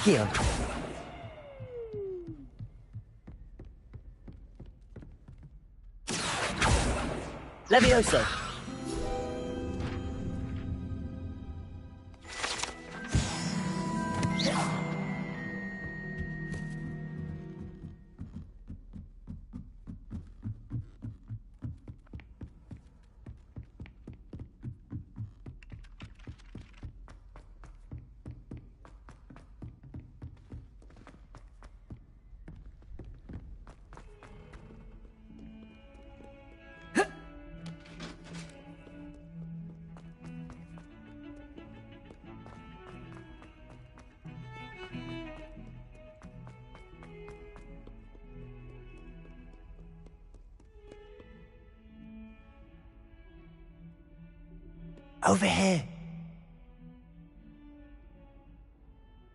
Accio. Levioso. Over here.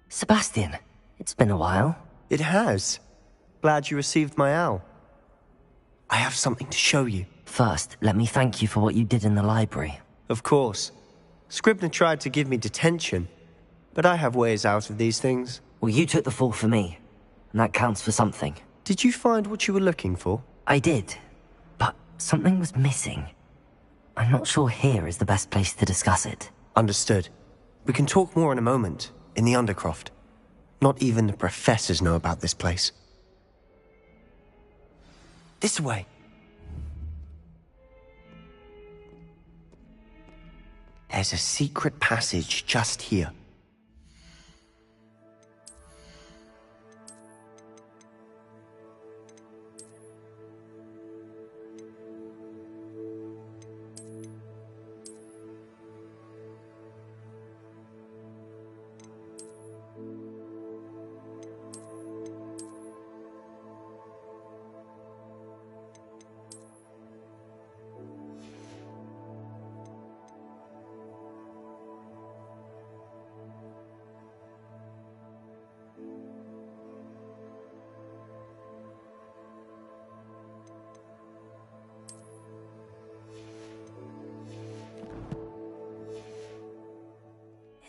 Sebastian, it's been a while. It has. Glad you received my owl. I have something to show you. First, let me thank you for what you did in the library. Of course. Scribner tried to give me detention, but I have ways out of these things. Well, you took the fall for me, and that counts for something. Did you find what you were looking for? I did, but something was missing. I'm not sure here is the best place to discuss it. Understood. We can talk more in a moment, in the Undercroft. Not even the professors know about this place. This way. There's a secret passage just here.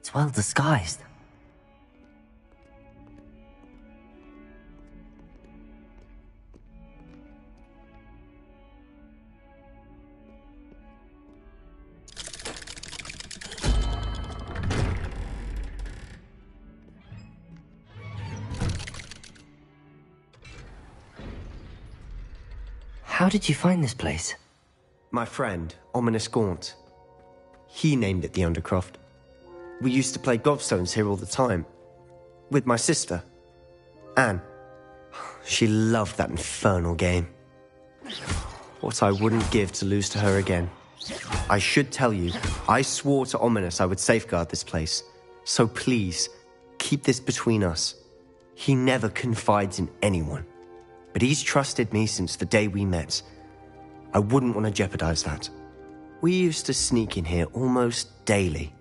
It's well disguised. How did you find this place? My friend, Ominous Gaunt. He named it the Undercroft. We used to play gobstones here all the time. With my sister, Anne. She loved that infernal game. What I wouldn't give to lose to her again. I should tell you, I swore to Ominous I would safeguard this place. So please, keep this between us. He never confides in anyone. But he's trusted me since the day we met. I wouldn't want to jeopardize that. We used to sneak in here almost daily.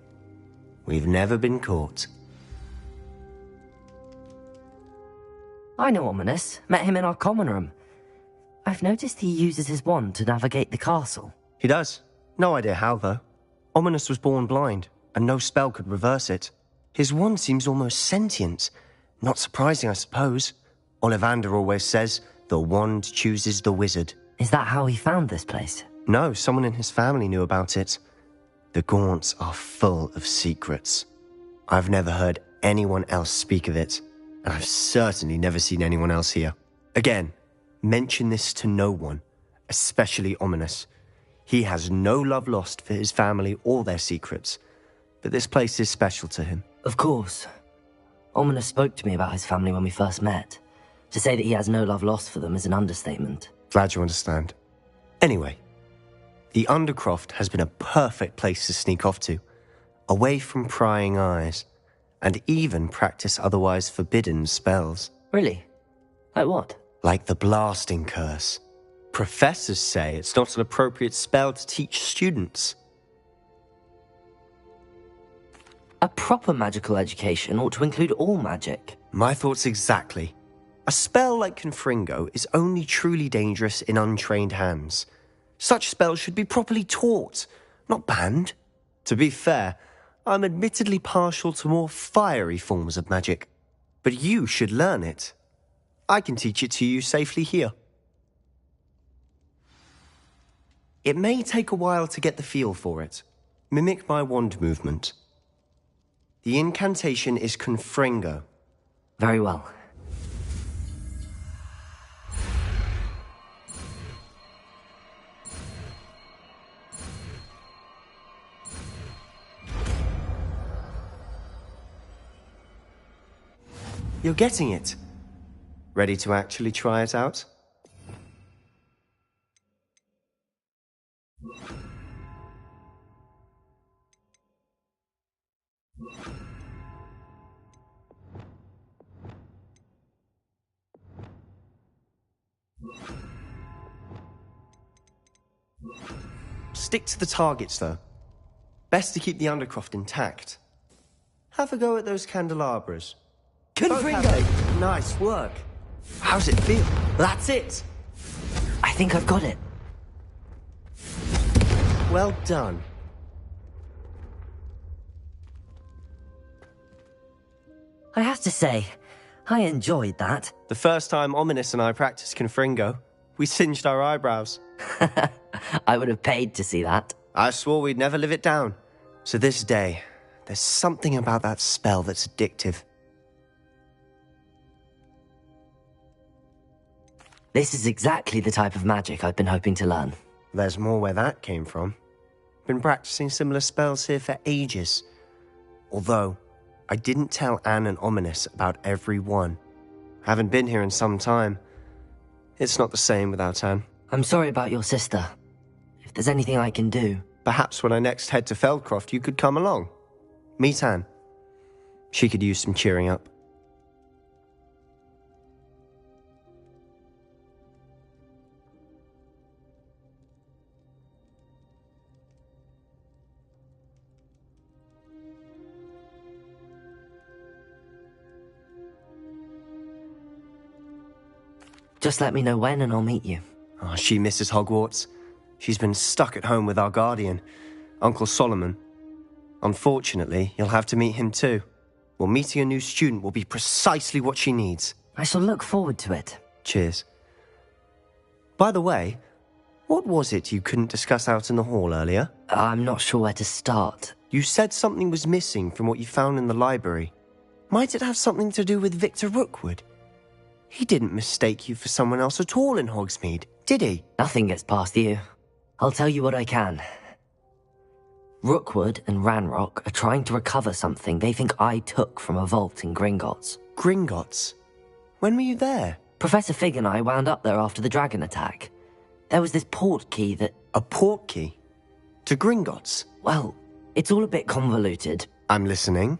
We've never been caught. I know Ominous. Met him in our common room. I've noticed he uses his wand to navigate the castle. He does. No idea how, though. Ominous was born blind, and no spell could reverse it. His wand seems almost sentient. Not surprising, I suppose. Ollivander always says, the wand chooses the wizard. Is that how he found this place? No, someone in his family knew about it. The Gaunts are full of secrets. I've never heard anyone else speak of it, and I've certainly never seen anyone else here. Again, mention this to no one, especially Ominous. He has no love lost for his family or their secrets, but this place is special to him. Of course. Ominous spoke to me about his family when we first met. To say that he has no love lost for them is an understatement. Glad you understand. Anyway, the Undercroft has been a perfect place to sneak off to, away from prying eyes, and even practice otherwise forbidden spells. Really? Like what? Like the blasting curse. Professors say it's not an appropriate spell to teach students. A proper magical education ought to include all magic. My thoughts exactly. A spell like Confringo is only truly dangerous in untrained hands. Such spells should be properly taught, not banned. To be fair, I'm admittedly partial to more fiery forms of magic. But you should learn it. I can teach it to you safely here. It may take a while to get the feel for it. Mimic my wand movement. The incantation is Confringo. Very well. You're getting it. Ready to actually try it out? Stick to the targets, though. Best to keep the Undercroft intact. Have a go at those candelabras. Confringo! Nice work. How's it feel? That's it! I think I've got it. Well done. I have to say, I enjoyed that. The first time Ominous and I practiced Confringo, we singed our eyebrows. I would have paid to see that. I swore we'd never live it down. So this day, there's something about that spell that's addictive. This is exactly the type of magic I've been hoping to learn. There's more where that came from. Been practicing similar spells here for ages. Although, I didn't tell Anne and Ominous about every one. Haven't been here in some time. It's not the same without Anne. I'm sorry about your sister. If there's anything I can do... Perhaps when I next head to Feldcroft, you could come along. Meet Anne. She could use some cheering up. Just let me know when and I'll meet you. Oh, she misses Hogwarts. She's been stuck at home with our guardian, Uncle Solomon. Unfortunately, you'll have to meet him too. Well, meeting a new student will be precisely what she needs. I shall look forward to it. Cheers. By the way, what was it you couldn't discuss out in the hall earlier? I'm not sure where to start. You said something was missing from what you found in the library. Might it have something to do with Victor Rookwood? He didn't mistake you for someone else at all in Hogsmeade, did he? Nothing gets past you. I'll tell you what I can. Rookwood and Ranrock are trying to recover something they think I took from a vault in Gringotts. Gringotts? When were you there? Professor Fig and I wound up there after the dragon attack. There was this port key that... A port key? To Gringotts? Well, it's all a bit convoluted. I'm listening.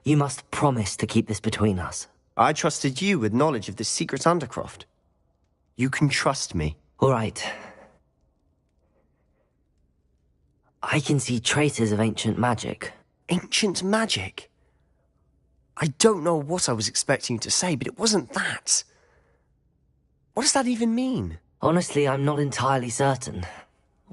You must promise to keep this between us. I trusted you with knowledge of the secret Undercroft. You can trust me. All right. I can see traces of ancient magic. Ancient magic? I don't know what I was expecting you to say, but it wasn't that. What does that even mean? Honestly, I'm not entirely certain.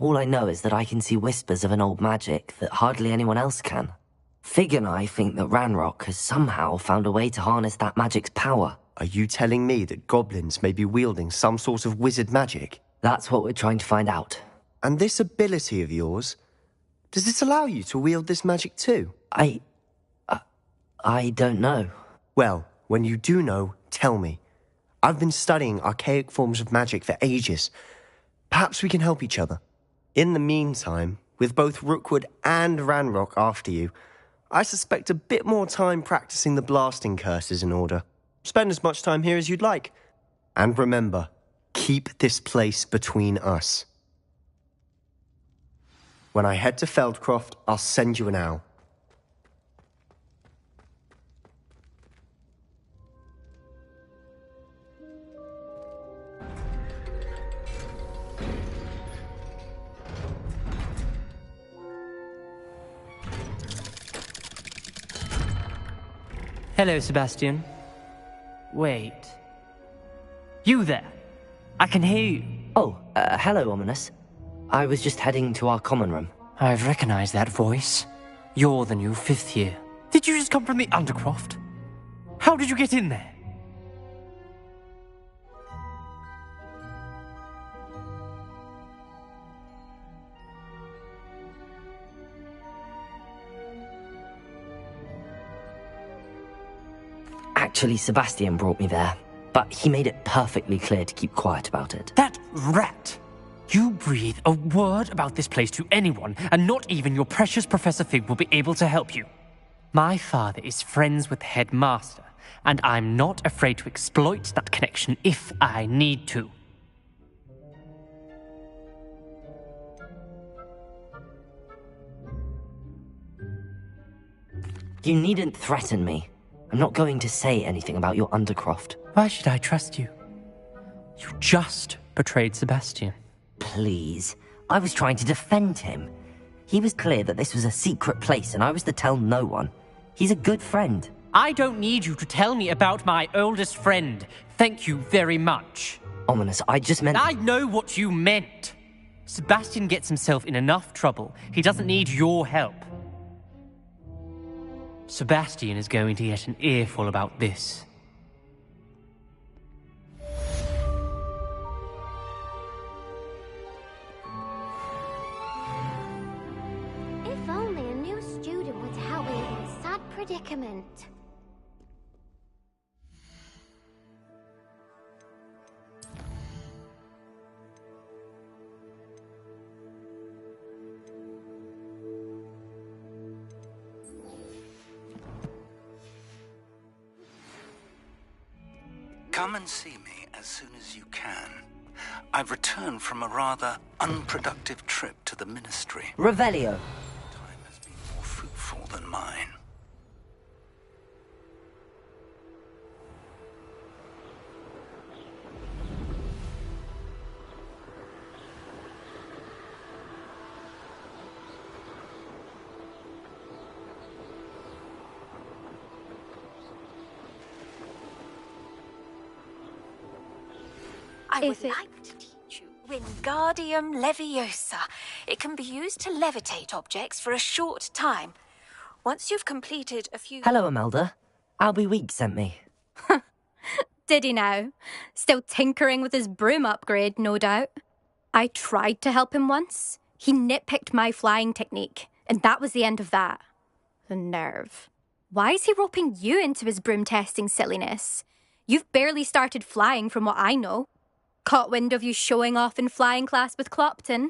All I know is that I can see whispers of an old magic that hardly anyone else can. Fig and I think that Ranrock has somehow found a way to harness that magic's power. Are you telling me that goblins may be wielding some sort of wizard magic? That's what we're trying to find out. And this ability of yours, does it allow you to wield this magic too? I don't know. Well, when you do know, tell me. I've been studying archaic forms of magic for ages. Perhaps we can help each other. In the meantime, with both Rookwood and Ranrock after you, I suspect a bit more time practicing the blasting curse is in order. Spend as much time here as you'd like. And remember, keep this place between us. When I head to Feldcroft, I'll send you an owl. Hello, Sebastian. Wait. You there? I can hear you. Oh, hello, Ominous. I was just heading to our common room. I've recognized that voice. You're the new 5th year. Did you just come from the Undercroft? How did you get in there? Actually, Sebastian brought me there, but he made it perfectly clear to keep quiet about it. That rat! You breathe a word about this place to anyone, and not even your precious Professor Fig will be able to help you. My father is friends with the headmaster, and I'm not afraid to exploit that connection if I need to. You needn't threaten me. I'm not going to say anything about your Undercroft. Why should I trust you? You just betrayed Sebastian. Please. I was trying to defend him. He was clear that this was a secret place and I was to tell no one. He's a good friend. I don't need you to tell me about my oldest friend. Thank you very much. Ominous, I just meant... I know what you meant. Sebastian gets himself in enough trouble. He doesn't need your help. Sebastian is going to get an earful about this. If only a new student would help me in a sad predicament. Come and see me as soon as you can. I've returned from a rather unproductive trip to the Ministry. Revelio. Time has been more fruitful than mine. I would like to teach you Wingardium Leviosa. It can be used to levitate objects for a short time. Once you've completed a few... Hello, Imelda. Albie Week sent me. Did he now? Still tinkering with his broom upgrade, no doubt. I tried to help him once. He nitpicked my flying technique, and that was the end of that. The nerve. Why is he roping you into his broom testing silliness? You've barely started flying from what I know. Caught wind of you showing off in flying class with Clopton.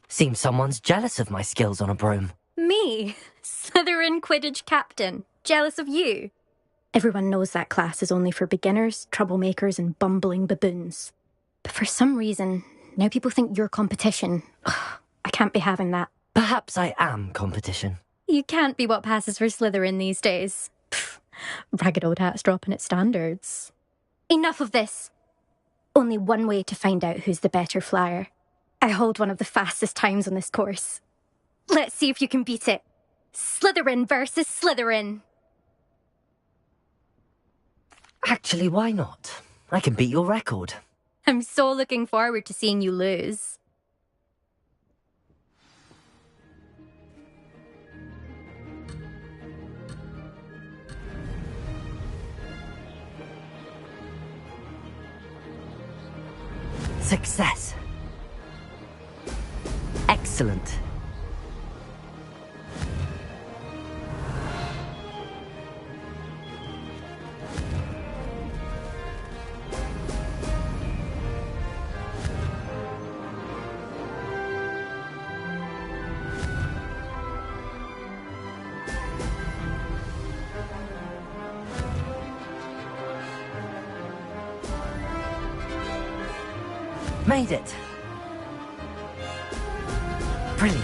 Seems someone's jealous of my skills on a broom. Me? Slytherin Quidditch captain. Jealous of you? Everyone knows that class is only for beginners, troublemakers and bumbling baboons. But for some reason, now people think you're competition. Ugh, I can't be having that. Perhaps I am competition. You can't be what passes for Slytherin these days. Pfft, ragged old hat's dropping its standards. Enough of this. Only one way to find out who's the better flyer. I hold one of the fastest times on this course. Let's see if you can beat it. Slytherin versus Slytherin. Actually, why not? I can beat your record. I'm so looking forward to seeing you lose. Success. Excellent. Made it. Brilliant.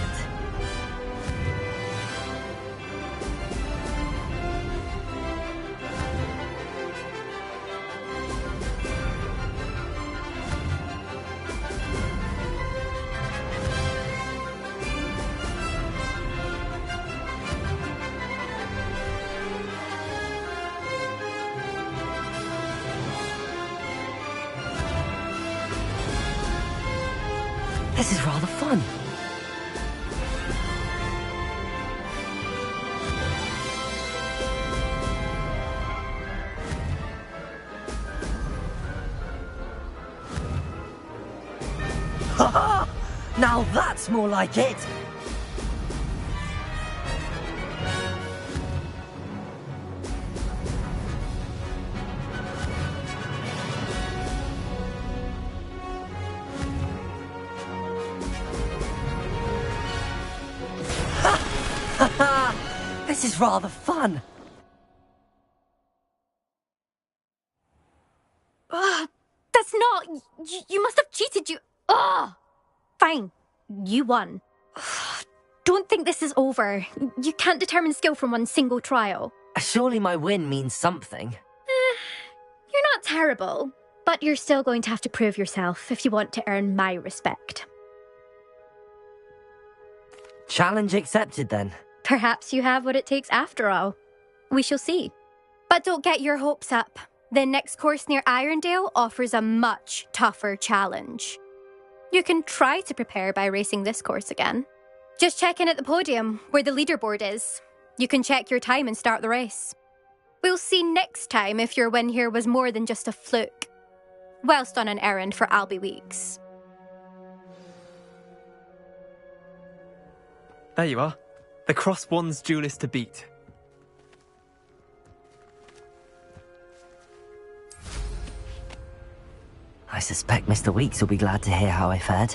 This is rather fun. Ha! Now that's more like it! This is rather fun. That's not... You must have cheated, you... Ugh! Fine. You won. Don't think this is over. You can't determine skill from one single trial. Surely my win means something. You're not terrible, but you're still going to have to prove yourself if you want to earn my respect. Challenge accepted then. Perhaps you have what it takes after all. We shall see. But don't get your hopes up. The next course near Irondale offers a much tougher challenge. You can try to prepare by racing this course again. Just check in at the podium, where the leaderboard is. You can check your time and start the race. We'll see next time if your win here was more than just a fluke. Whilst on an errand for Albie Weeks. There you are. The Cross Wands duelist to beat. I suspect Mr. Weeks will be glad to hear how I fared.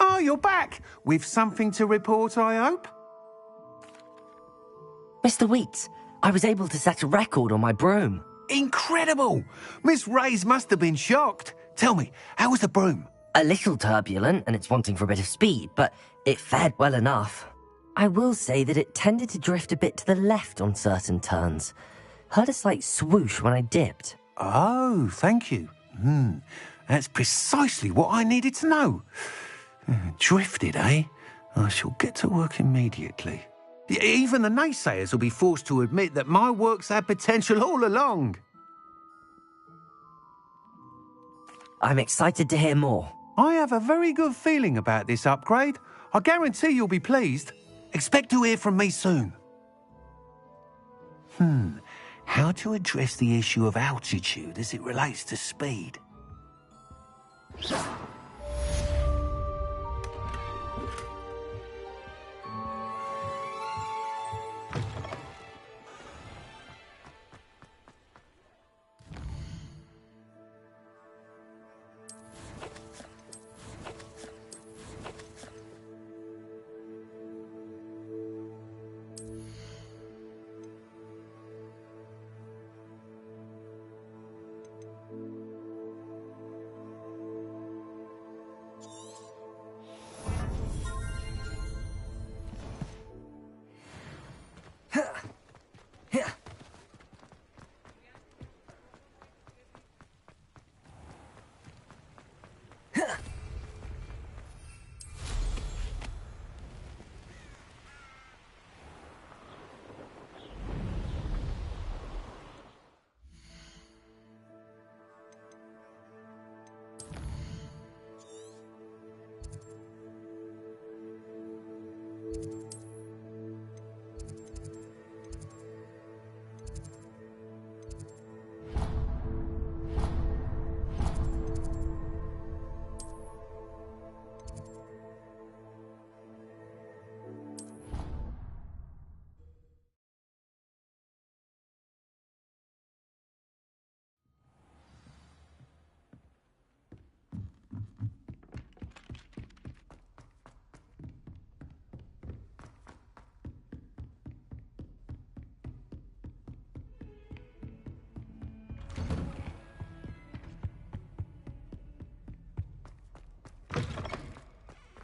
Oh, you're back! With something to report, I hope? Mr. Weeks, I was able to set a record on my broom. Incredible! Miss Reyes must have been shocked. Tell me, how was the broom? A little turbulent, and it's wanting for a bit of speed, but it fared well enough. I will say that it tended to drift a bit to the left on certain turns. Heard a slight swoosh when I dipped. Oh, thank you. That's precisely what I needed to know. Drifted, eh? I shall get to work immediately. Even the naysayers will be forced to admit that my work's had potential all along. I'm excited to hear more. I have a very good feeling about this upgrade. I guarantee you'll be pleased. Expect to hear from me soon. How to address the issue of altitude as it relates to speed?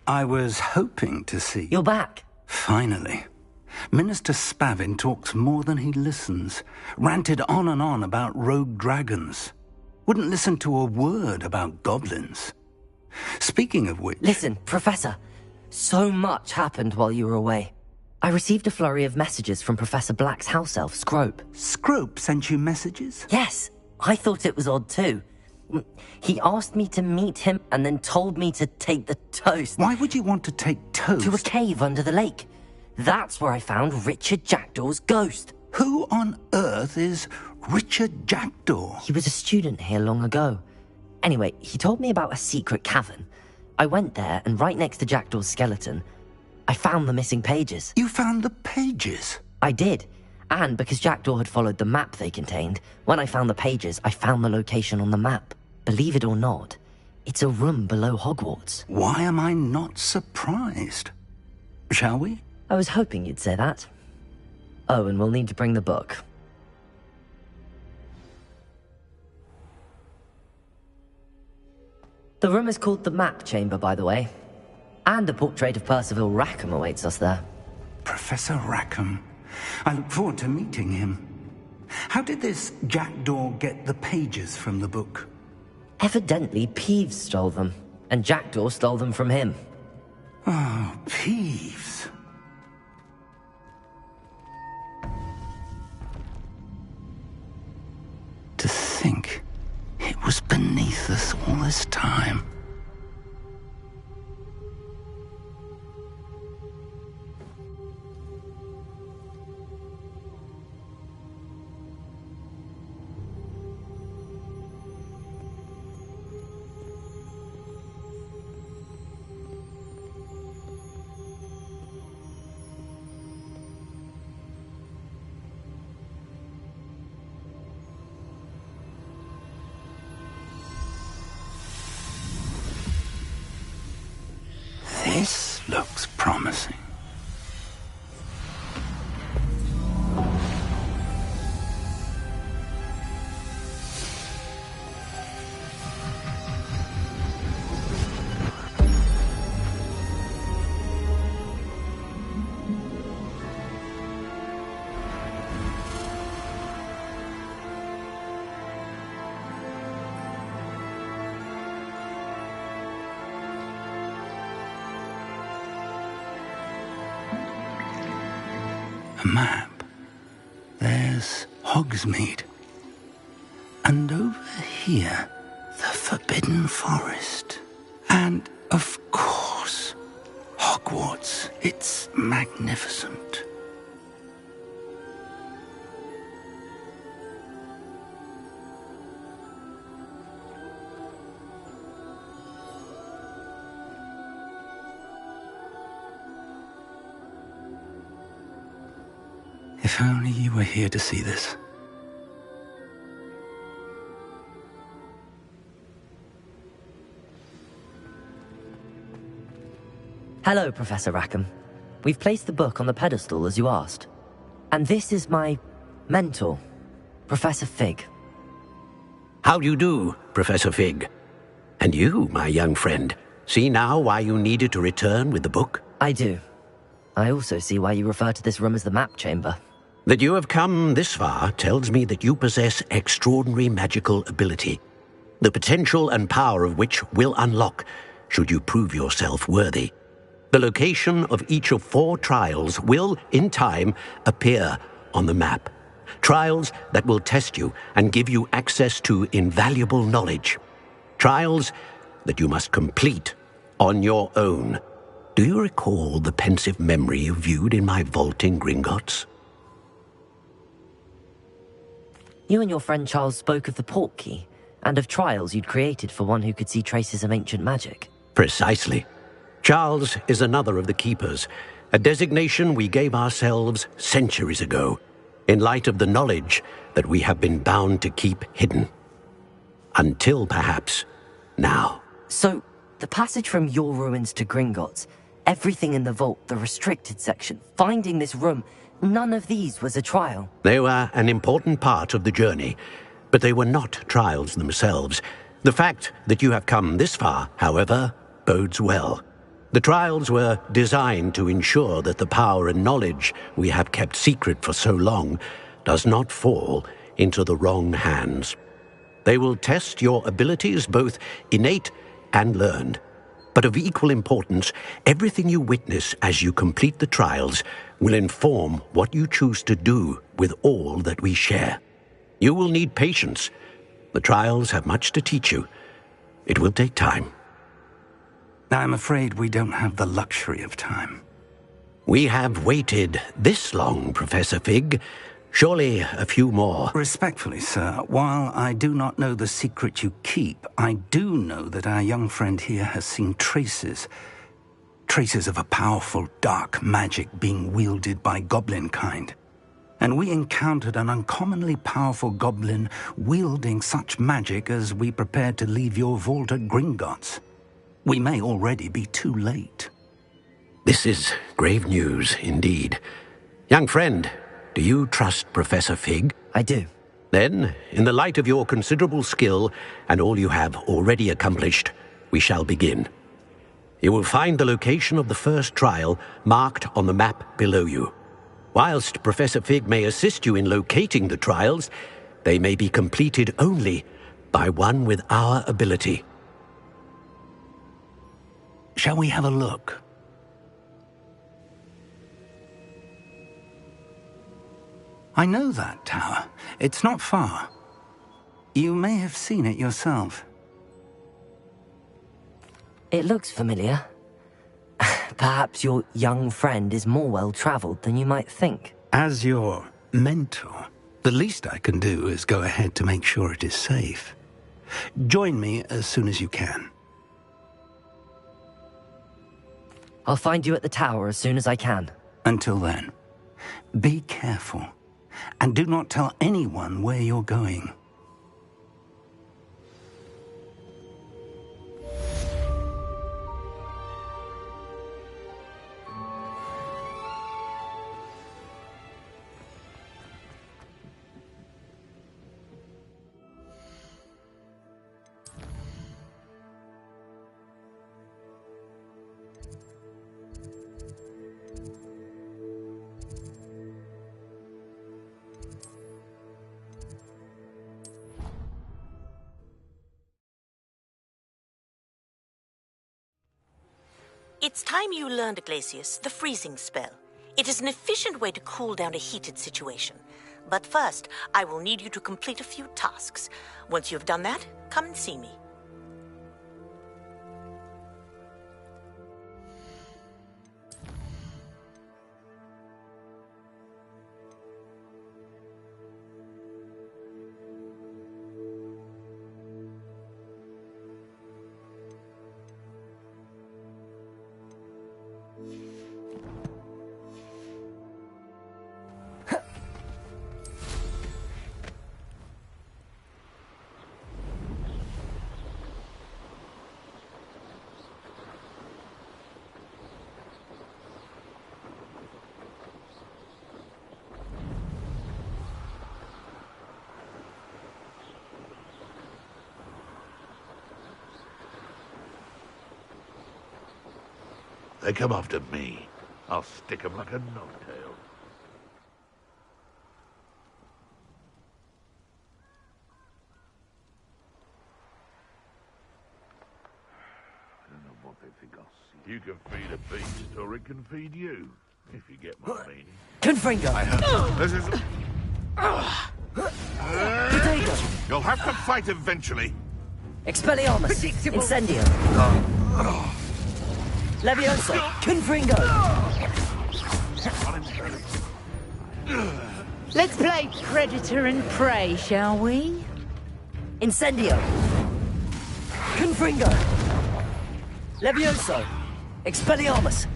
I was hoping to see... You're back. Finally. Minister Spavin talks more than he listens. Ranted on and on about rogue dragons. Wouldn't listen to a word about goblins. Speaking of which... Listen, Professor. So much happened while you were away. I received a flurry of messages from Professor Black's house elf, Scrope. Scrope sent you messages? Yes. I thought it was odd too. He asked me to meet him and then told me to take the toast. Why would you want to take toast? To a cave under the lake. That's where I found Richard Jackdaw's ghost. Who on earth is Richard Jackdaw? He was a student here long ago. Anyway, he told me about a secret cavern. I went there, and right next to Jackdaw's skeleton, I found the missing pages. You found the pages? I did. And because Jackdaw had followed the map they contained, when I found the pages, I found the location on the map. Believe it or not, it's a room below Hogwarts. Why am I not surprised? Shall we? I was hoping you'd say that. Oh, and we'll need to bring the book. The room is called the Map Chamber, by the way. And a portrait of Percival Rackham awaits us there. Professor Rackham. I look forward to meeting him. How did this Jackdaw get the pages from the book? Evidently, Peeves stole them, and Jackdaw stole them from him. Oh, Peeves. To think it was beneath us all this time. This looks promising. A map. There's Hogsmeade. And over here, the Forbidden Forest. And, of course, Hogwarts. It's magnificent. If only you were here to see this. Hello, Professor Rackham. We've placed the book on the pedestal as you asked. And this is my mentor, Professor Fig. How do you do, Professor Fig? And you, my young friend, see now why you needed to return with the book? I do. I also see why you refer to this room as the Map Chamber. That you have come this far tells me that you possess extraordinary magical ability, the potential and power of which will unlock should you prove yourself worthy. The location of each of 4 trials will, in time, appear on the map. Trials that will test you and give you access to invaluable knowledge. Trials that you must complete on your own. Do you recall the pensive memory you viewed in my vault in Gringotts? You and your friend Charles spoke of the Portkey, and of trials you'd created for one who could see traces of ancient magic. Precisely. Charles is another of the Keepers, a designation we gave ourselves centuries ago, in light of the knowledge that we have been bound to keep hidden. Until, perhaps, now. So, the passage from your ruins to Gringotts, everything in the vault, the restricted section, finding this room, none of these was a trial. They were an important part of the journey, but they were not trials themselves. The fact that you have come this far, however, bodes well. The trials were designed to ensure that the power and knowledge we have kept secret for so long does not fall into the wrong hands. They will test your abilities, both innate and learned. But of equal importance, everything you witness as you complete the trials will inform what you choose to do with all that we share. You will need patience. The trials have much to teach you. It will take time. I'm afraid we don't have the luxury of time. We have waited this long, Professor Fig. Surely a few more. Respectfully, sir, while I do not know the secret you keep, I do know that our young friend here has seen traces of a powerful dark magic being wielded by goblin kind. And we encountered an uncommonly powerful goblin wielding such magic as we prepared to leave your vault at Gringotts. We may already be too late. This is grave news indeed. Young friend, do you trust Professor Fig? I do. Then, in the light of your considerable skill and all you have already accomplished, we shall begin. You will find the location of the first trial marked on the map below you. Whilst Professor Fig may assist you in locating the trials, they may be completed only by one with our ability. Shall we have a look? I know that tower. It's not far. You may have seen it yourself. It looks familiar. Perhaps your young friend is more well-traveled than you might think. As your mentor, the least I can do is go ahead to make sure it is safe. Join me as soon as you can. I'll find you at the tower as soon as I can. Until then, be careful. And do not tell anyone where you're going. It's time you learned, Glacius, the freezing spell. It is an efficient way to cool down a heated situation. But first, I will need you to complete a few tasks. Once you've done that, come and see me. They come after me. I'll stick 'em like a knobtail. I don't know what they think I'll see. You can feed a beast, or it can feed you, if you get my meaning. Confringo! This is... Potato! You'll have to fight eventually. Expelliarmus! Incendio! Leviosa! Confringo! Let's play predator and prey, shall we? Incendio! Confringo! Levioso! Expelliarmus!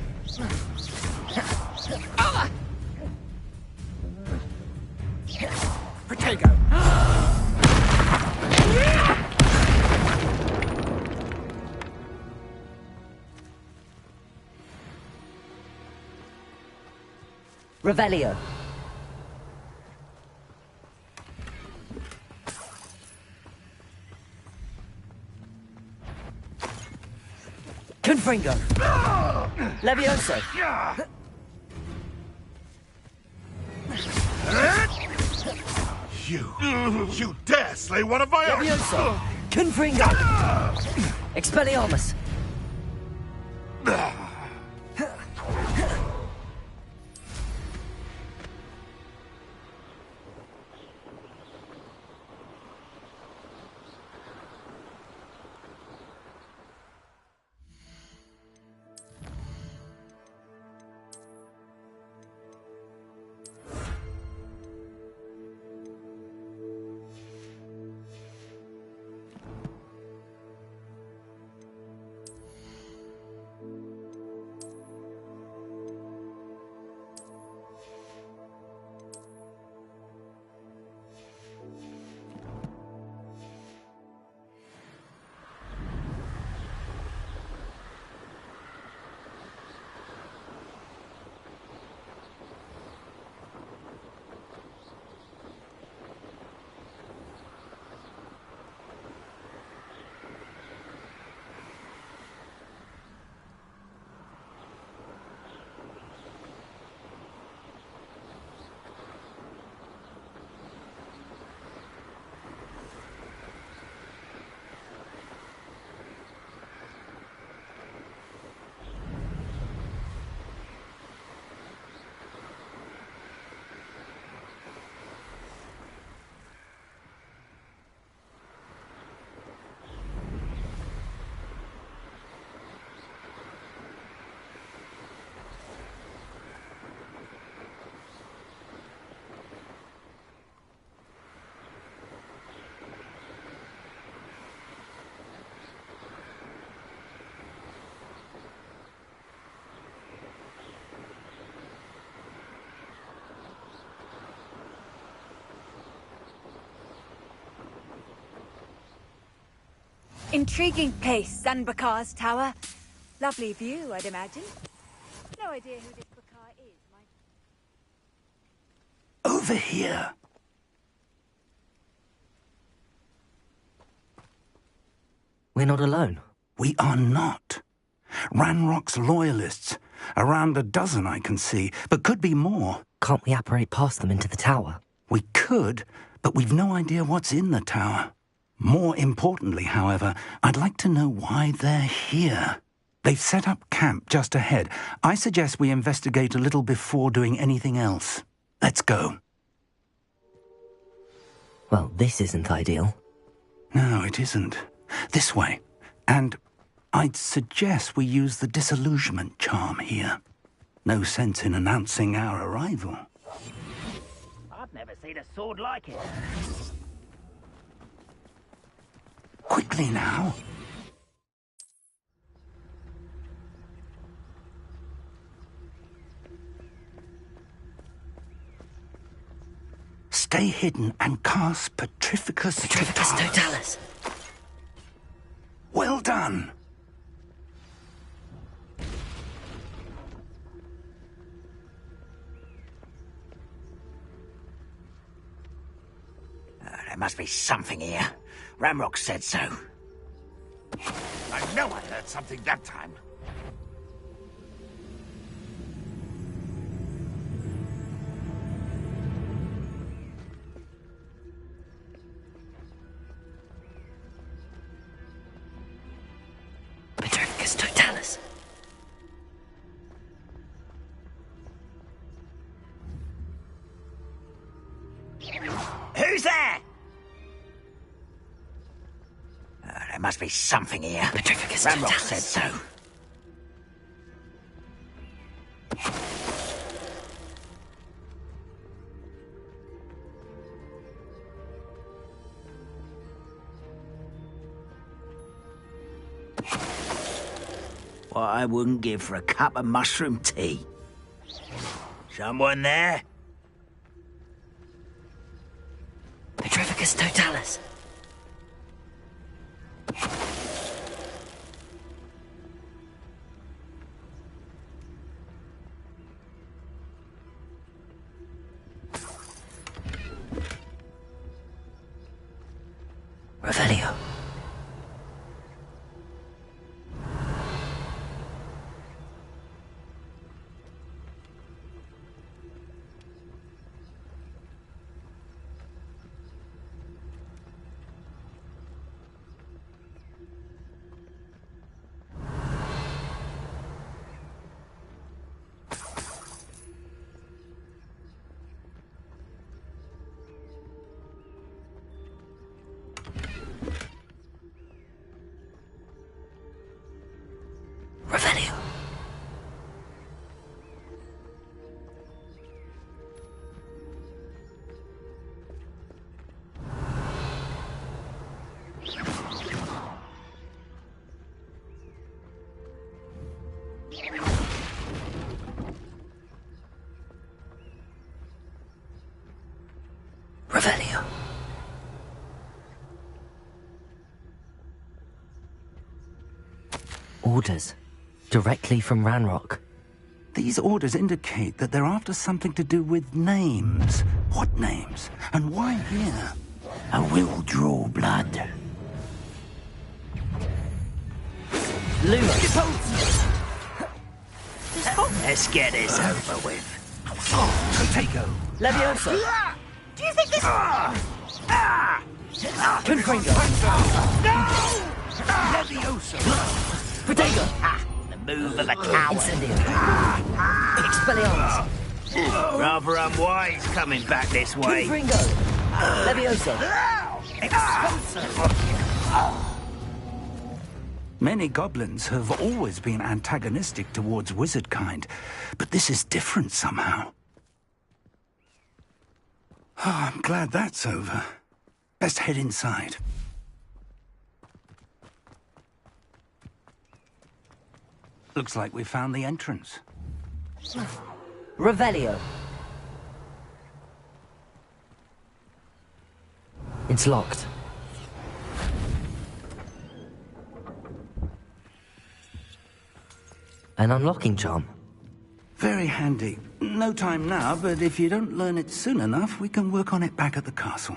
Protego! Revelio! Confringo! Levioso! You dare slay one of my own! Levioso! Confringo! Expelliarmus! Intriguing place, Zanbakar's tower. Lovely view, I'd imagine. No idea who this Bakar is, Over here. We're not alone. We are not. Ranrock's loyalists. Around a dozen I can see, but could be more. Can't we apparate past them into the tower? We could, but we've no idea what's in the tower. More importantly, however, I'd like to know why they're here. They've set up camp just ahead. I suggest we investigate a little before doing anything else. Let's go. Well, this isn't ideal. No, it isn't. This way. And I'd suggest we use the disillusionment charm here. No sense in announcing our arrival. I've never seen a sword like it. Quickly now. Stay hidden and cast Petrificus Totalis. Well done. There must be something here. Ramrock said so. I know I heard something that time. Petrificus Totalis. Who's there? There must be something here. Petrificus Ramrock Totalis. said so. What I wouldn't give for a cup of mushroom tea. Someone there? Petrificus Totalis. Revelio. Revelio. Orders. Directly from Ranrock. These orders indicate that they're after something to do with names. What names? And why here? I will draw blood. Lumos. Let's get this over with. Protego. Leviosa. Do you think this... Confringo. Leviosa. Protego. The move of a coward. Incendio. Expelliarmus. Rather unwise coming back this way. Confringo. Leviosa. Expulsor. Many goblins have always been antagonistic towards wizard kind, but this is different somehow. Oh, I'm glad that's over. Best head inside. Looks like we found the entrance. Revelio. It's locked. An unlocking charm. Very handy. No time now, but if you don't learn it soon enough, we can work on it back at the castle.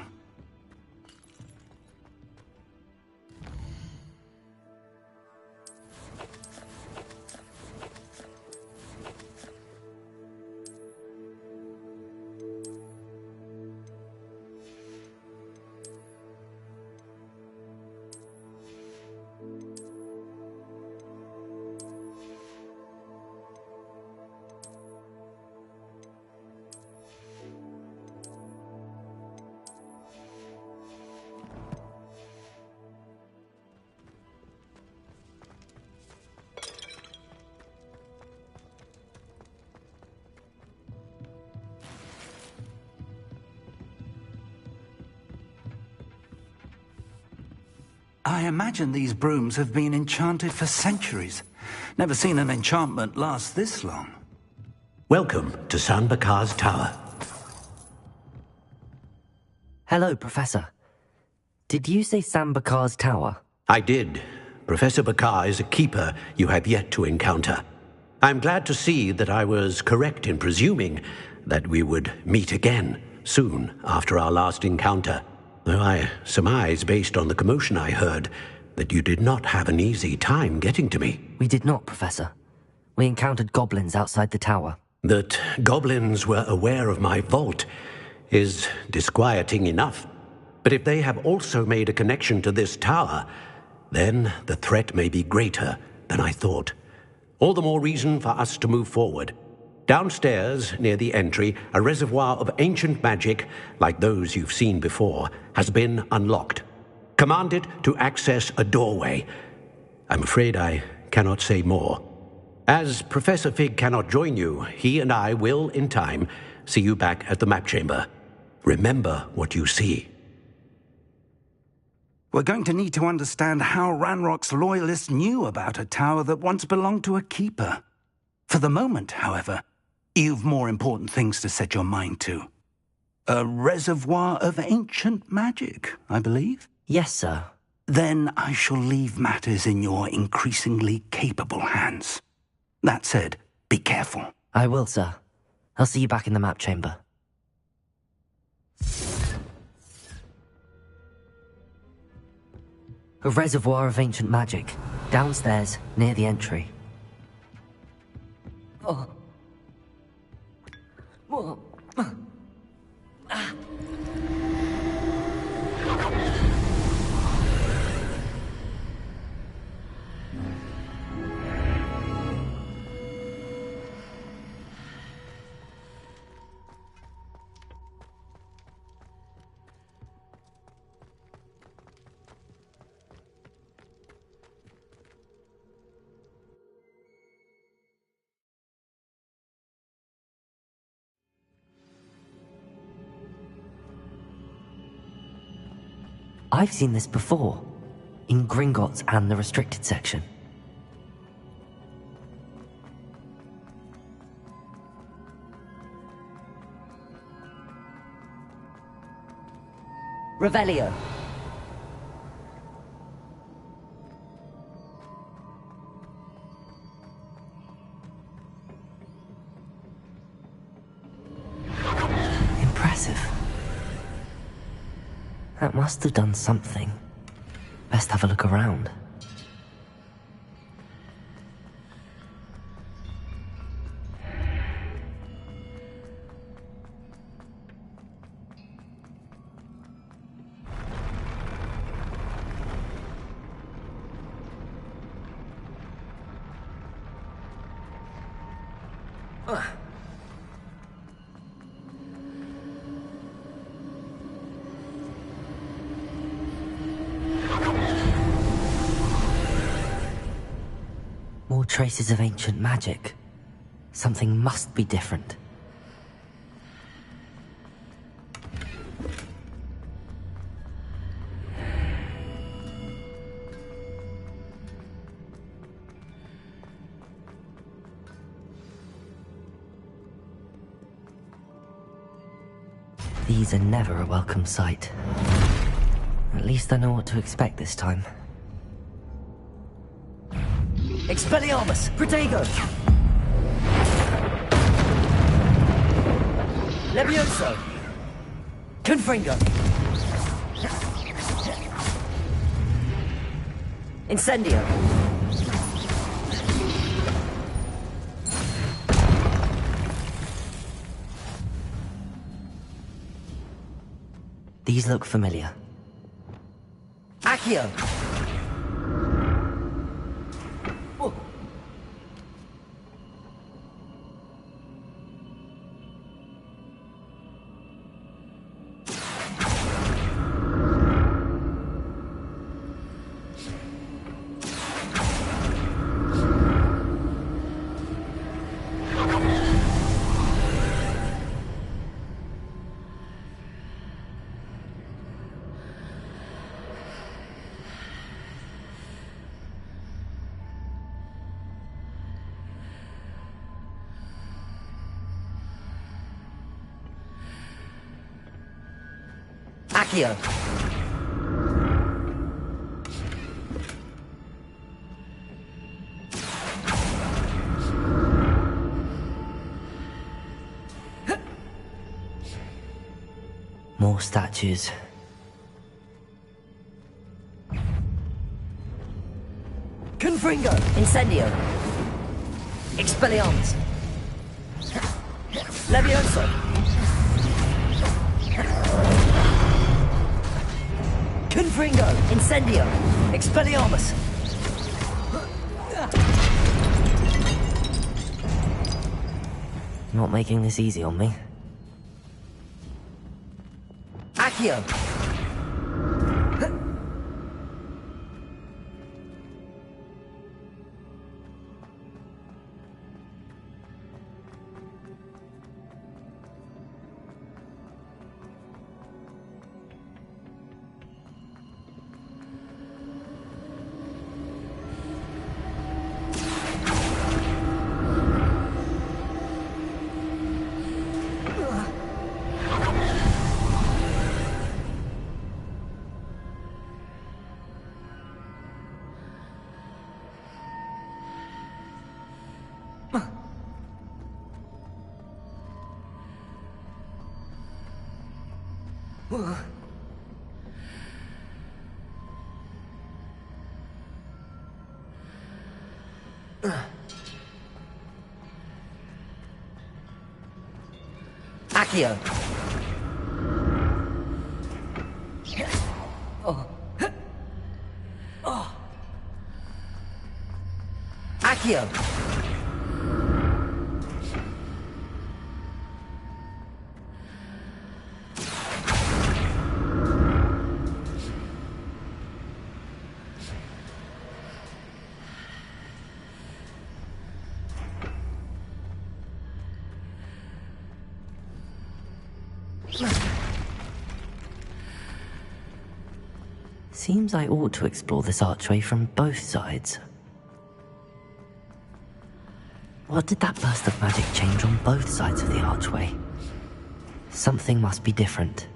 I imagine these brooms have been enchanted for centuries. Never seen an enchantment last this long. Welcome to San Bakar's Tower. Hello, Professor. Did you say Sam Bakar's tower? I did. Professor Bakar is a keeper you have yet to encounter. I'm glad to see that I was correct in presuming that we would meet again soon after our last encounter. Though I surmise, based on the commotion I heard, that you did not have an easy time getting to me. We did not, Professor. We encountered goblins outside the tower. That goblins were aware of my vault is disquieting enough. But if they have also made a connection to this tower, then the threat may be greater than I thought. All the more reason for us to move forward. Downstairs, near the entry, a reservoir of ancient magic, like those you've seen before, has been unlocked. Commanded to access a doorway. I'm afraid I cannot say more. As Professor Fig cannot join you, he and I will, in time, see you back at the map chamber. Remember what you see. We're going to need to understand how Ranrock's loyalists knew about a tower that once belonged to a keeper. For the moment, however, you've more important things to set your mind to. A reservoir of ancient magic, I believe? Yes, sir. Then I shall leave matters in your increasingly capable hands. That said, be careful. I will, sir. I'll see you back in the map chamber. A reservoir of ancient magic. Downstairs, near the entry. Oh. Whoa. I've seen this before, in Gringotts and the restricted section. Revelio. Impressive. That must have done something. Best have a look around. More traces of ancient magic. Something must be different. These are never a welcome sight. At least I know what to expect this time. Expelliarmus! Protego! Levioso! Confringo! Incendio! These look familiar. Accio! Accio. More statues. Confringo! Incendio! Expelliarmus! Levioso! Confringo! Incendio! Expelliarmus! Not making this easy on me. Accio! Accio. Accio. Seems I ought to explore this archway from both sides. What did that burst of magic change on both sides of the archway? Something must be different.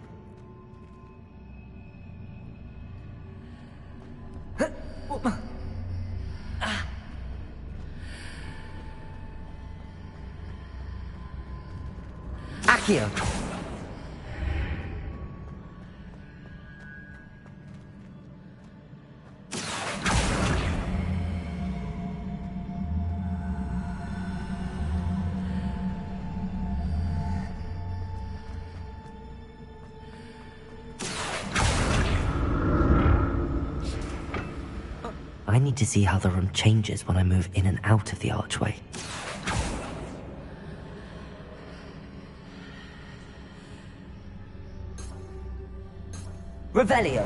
Accio! I need to see how the room changes when I move in and out of the archway. Revelio!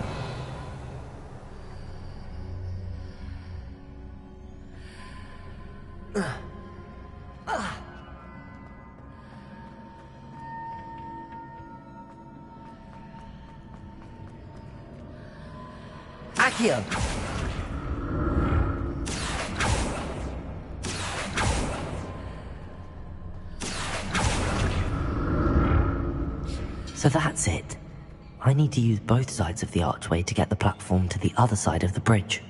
Accio! So that's it. I need to use both sides of the archway to get the platform to the other side of the bridge.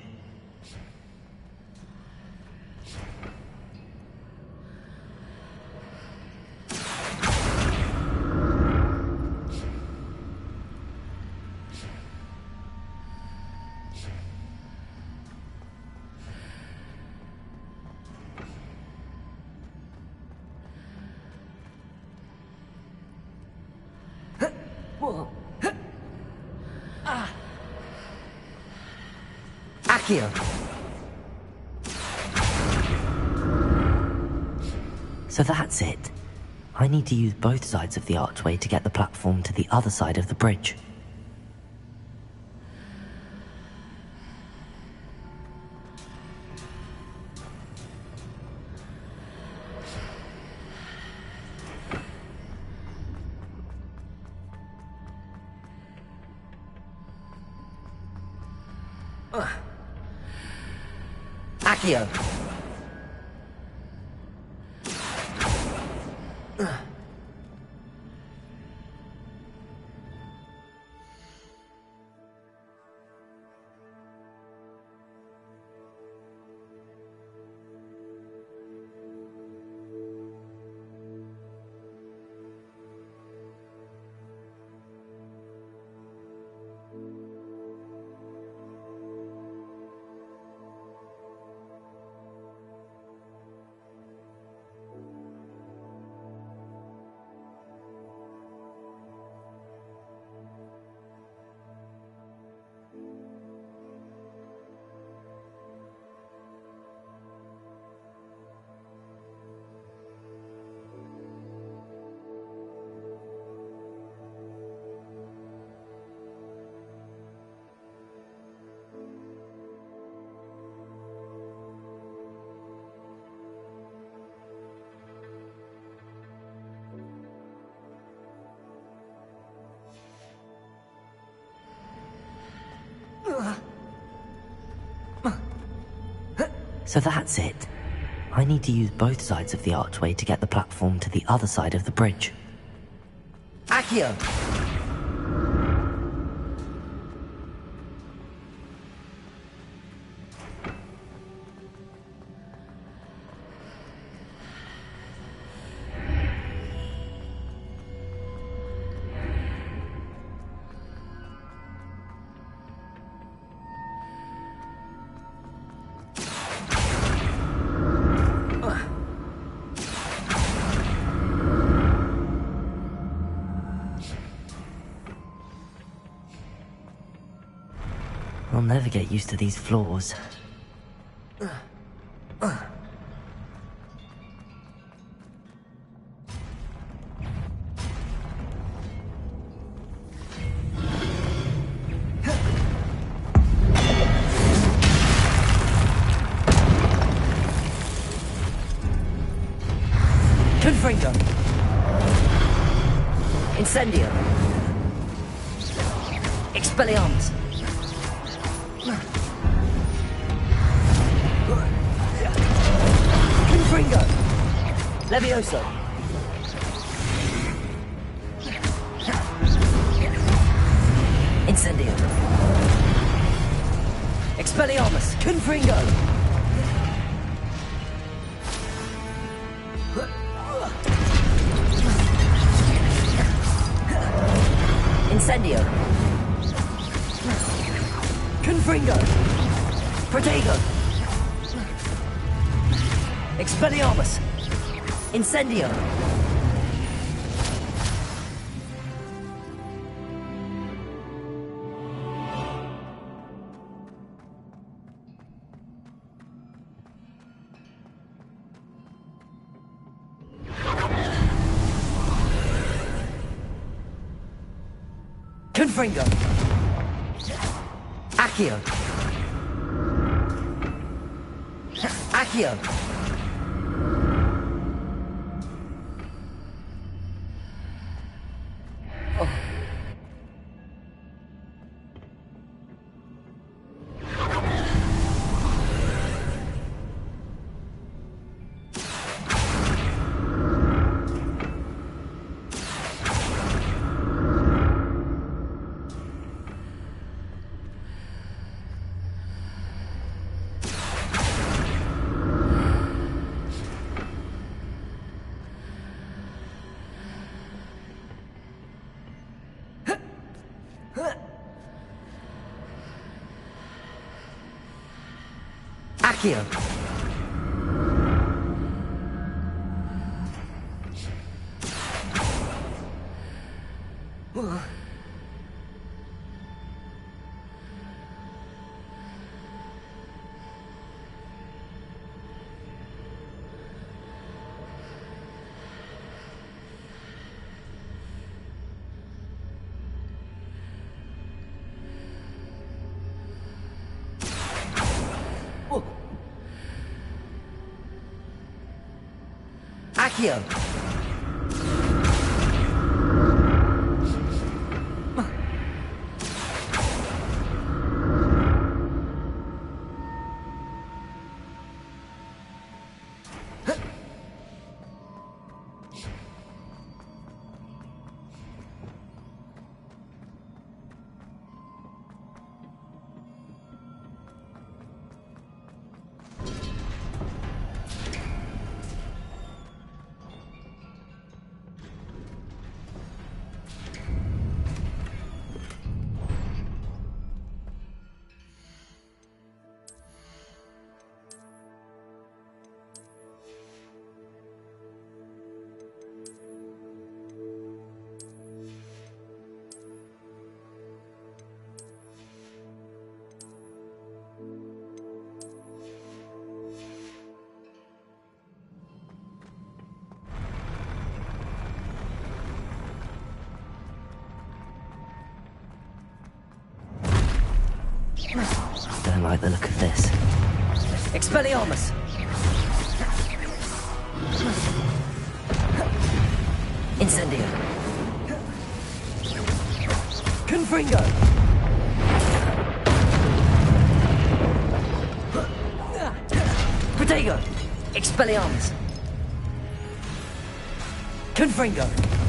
Accio! So that's it. I need to use both sides of the archway to get the platform to the other side of the bridge. Accio! So that's it. I need to use both sides of the archway to get the platform to the other side of the bridge. Accio! I'll never get used to these floors. Confringo! Incendio! Expelliarmus! Confringo! Levioso! Incendio! Expelliarmus! Confringo! Incendio! Confringo! Protego! Expelliarmus! Incendio! Confringo! Accio! Accio! Accio! Accio! Don't like the look of this. Expelliarmus! Incendio! Confringo! Protego! Expelliarmus! Confringo!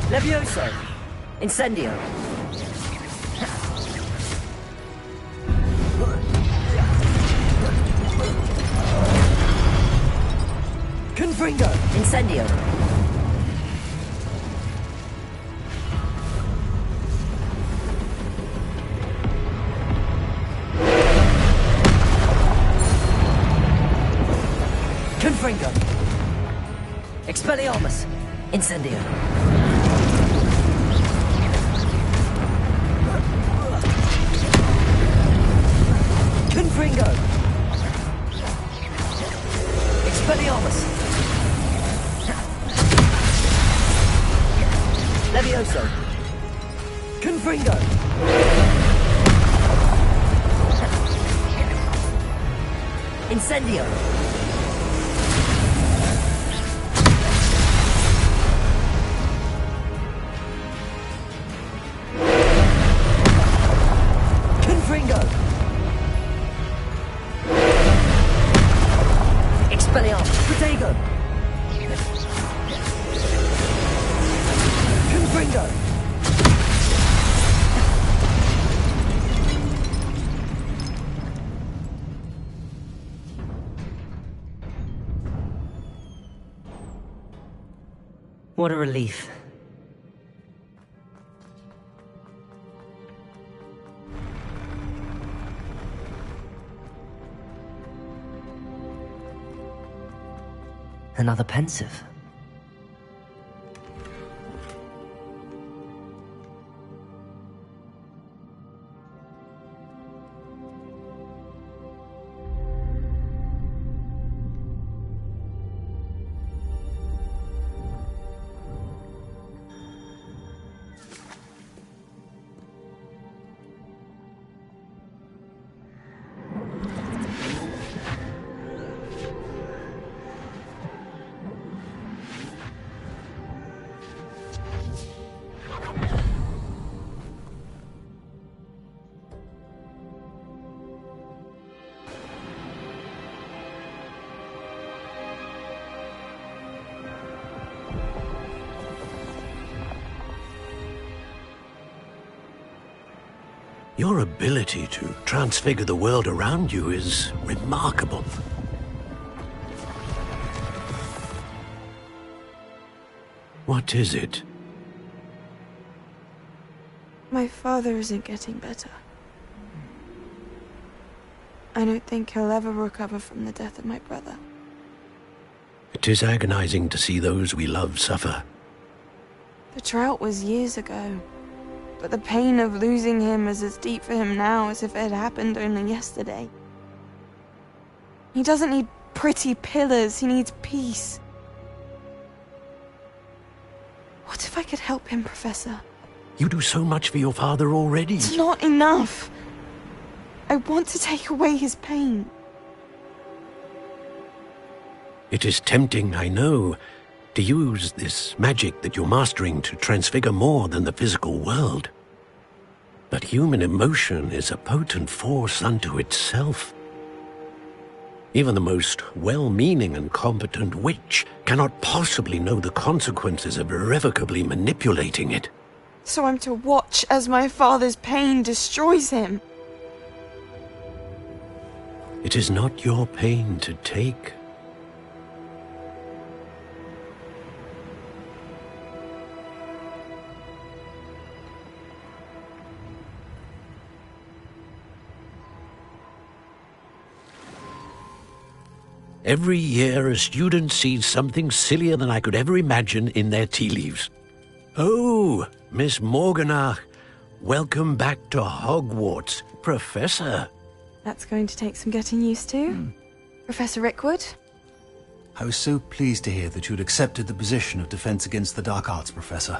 Levioso! Incendio! Confringo! Incendio! Confringo! Expelliarmus! Incendio! Confringo! Expelliarmus! Levioso! Confringo! Incendio! Confringo! Expelliarmus! Protego! Confringo! What a relief. Another pensive. Your ability to transfigure the world around you is remarkable. What is it? My father isn't getting better. I don't think he'll ever recover from the death of my brother. It is agonizing to see those we love suffer. The drought was years ago, but the pain of losing him is as deep for him now as if it had happened only yesterday. He doesn't need pretty pillars, he needs peace. What if I could help him, Professor? You do so much for your father already. It's not enough. I want to take away his pain. It is tempting, I know, to use this magic that you're mastering to transfigure more than the physical world. But human emotion is a potent force unto itself. Even the most well-meaning and competent witch cannot possibly know the consequences of irrevocably manipulating it. So I'm to watch as my father's pain destroys him. It is not your pain to take. Every year, a student sees something sillier than I could ever imagine in their tea leaves. Oh, Miss Morganach, welcome back to Hogwarts, Professor. That's going to take some getting used to. Professor Rickwood? I was so pleased to hear that you'd accepted the position of Defense Against the Dark Arts, Professor.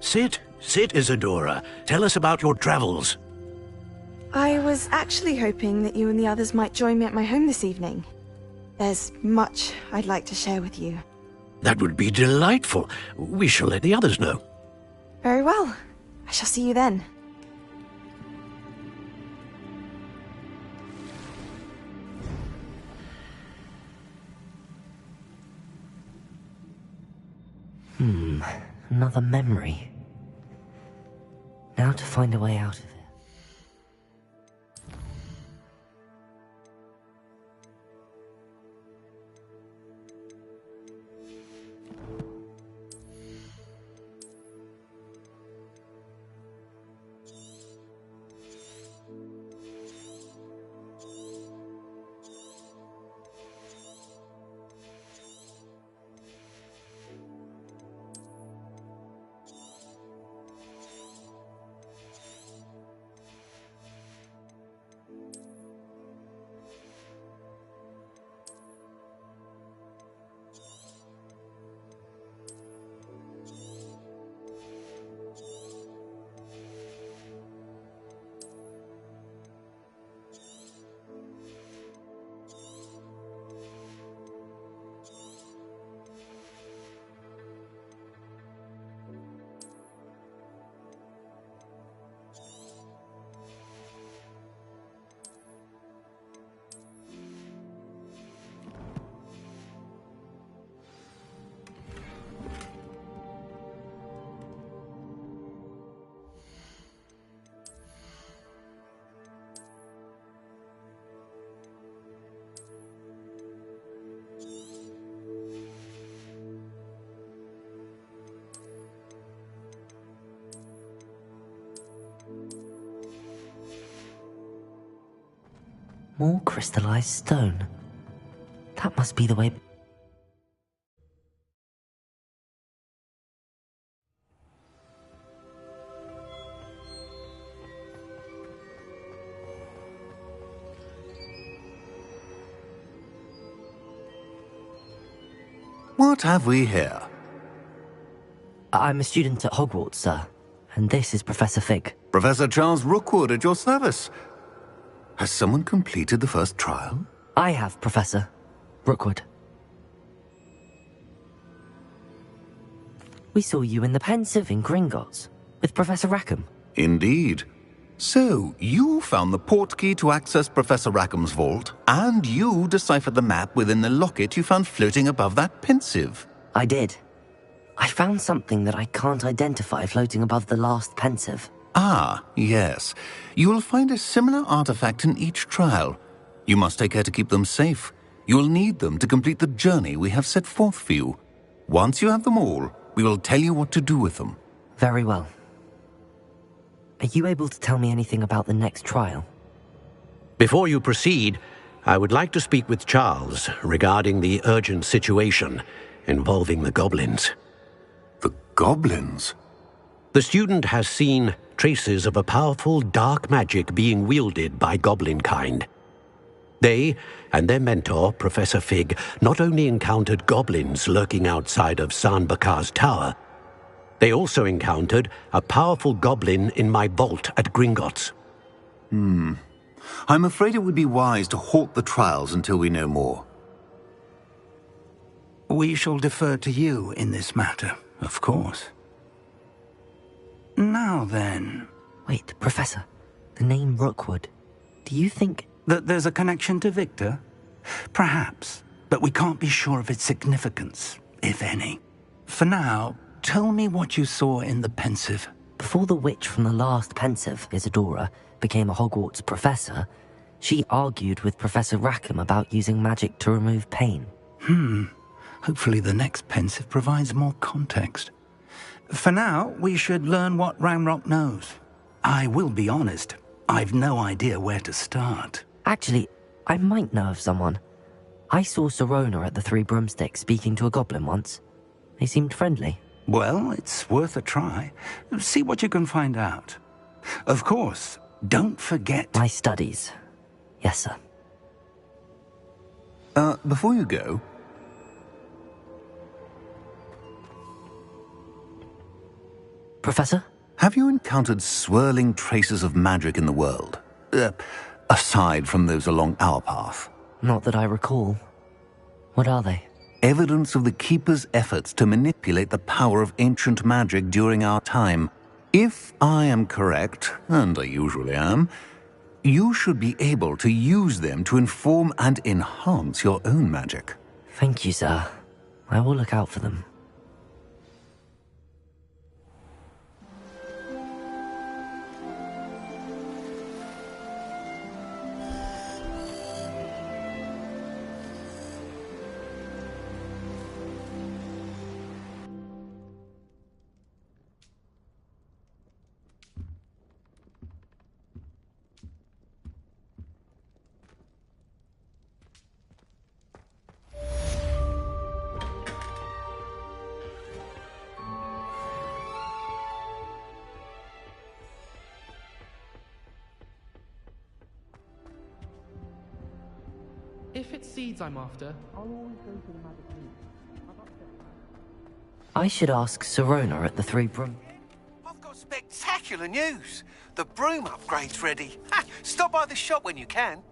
Sit, Isadora. Tell us about your travels. I was actually hoping that you and the others might join me at my home this evening. There's much I'd like to share with you. That would be delightful. We shall let the others know. Very well. I shall see you then. Another memory. Now to find a way out of it. More crystallized stone. That must be the way... What have we here? I'm a student at Hogwarts, sir. And this is Professor Fig. Professor Charles Rookwood at your service. Has someone completed the first trial? I have, Professor Rookwood. We saw you in the Pensive in Gringotts, with Professor Rackham. Indeed. So, you found the portkey to access Professor Rackham's vault, and you deciphered the map within the locket you found floating above that Pensive. I did. I found something that I can't identify floating above the last Pensive. Ah, yes. You will find a similar artifact in each trial. You must take care to keep them safe. You will need them to complete the journey we have set forth for you. Once you have them all, we will tell you what to do with them. Very well. Are you able to tell me anything about the next trial? Before you proceed, I would like to speak with Charles regarding the urgent situation involving the goblins. The goblins? The student has seen traces of a powerful dark magic being wielded by goblin kind. They and their mentor, Professor Fig, not only encountered goblins lurking outside of Sanbakar's tower, they also encountered a powerful goblin in my vault at Gringotts. I'm afraid it would be wise to halt the trials until we know more. We shall defer to you in this matter, of course. Now then... Wait, Professor. The name Rookwood. Do you think... that there's a connection to Victor? Perhaps, but we can't be sure of its significance, if any. For now, tell me what you saw in the Pensive. Before the witch from the last Pensive, Isadora, became a Hogwarts professor, she argued with Professor Rackham about using magic to remove pain. Hopefully the next Pensive provides more context. For now, we should learn what Ranrock knows. I will be honest, I've no idea where to start. Actually, I might know of someone. I saw Sirona at the Three Broomsticks speaking to a goblin once. They seemed friendly. Well, it's worth a try. See what you can find out. Of course, don't forget... my studies. Yes, sir. Before you go... Professor? Have you encountered swirling traces of magic in the world? Aside from those along our path? Not that I recall. What are they? Evidence of the Keeper's efforts to manipulate the power of ancient magic during our time. If I am correct, and I usually am, you should be able to use them to inform and enhance your own magic. Thank you, sir. I will look out for them. If it's seeds I'm after, I'll always go to the magic room. I should ask Sirona at the Three Broom... I've got spectacular news. The broom upgrade's ready. Ha! Stop by the shop when you can.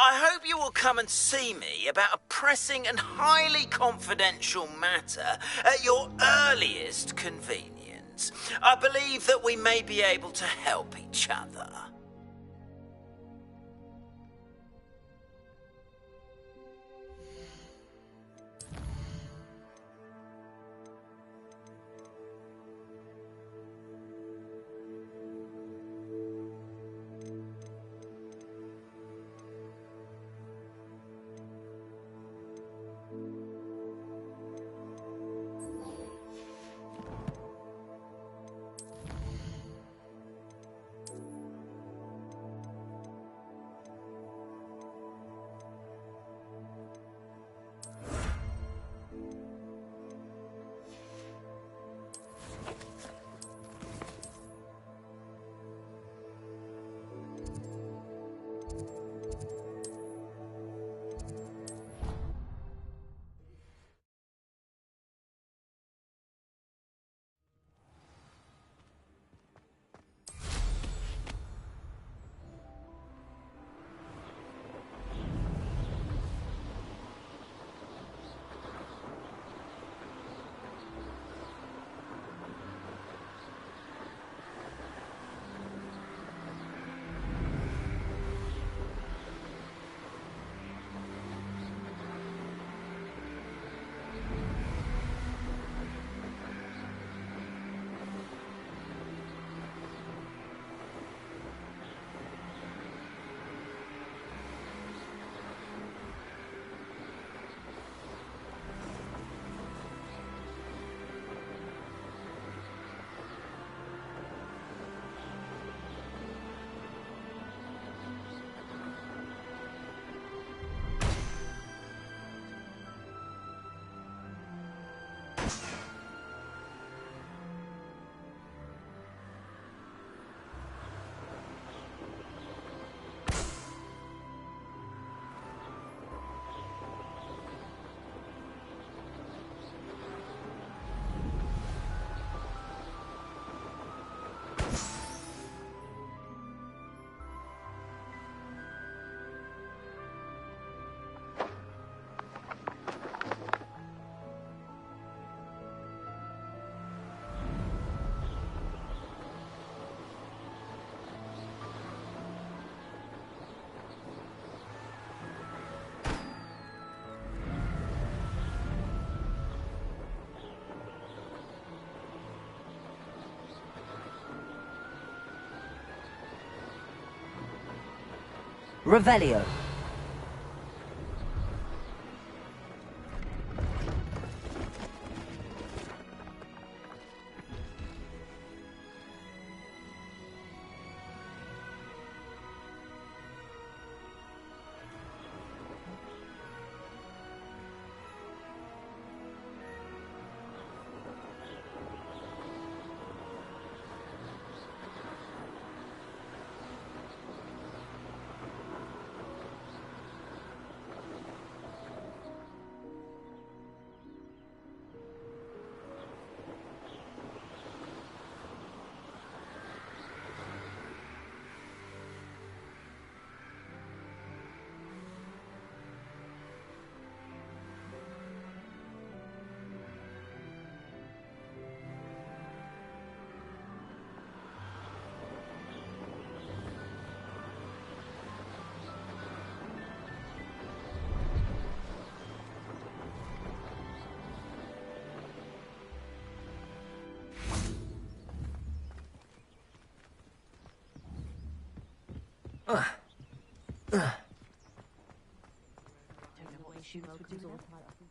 I hope you will come and see me about a pressing and highly confidential matter at your earliest convenience. I believe that we may be able to help each other. Revelio.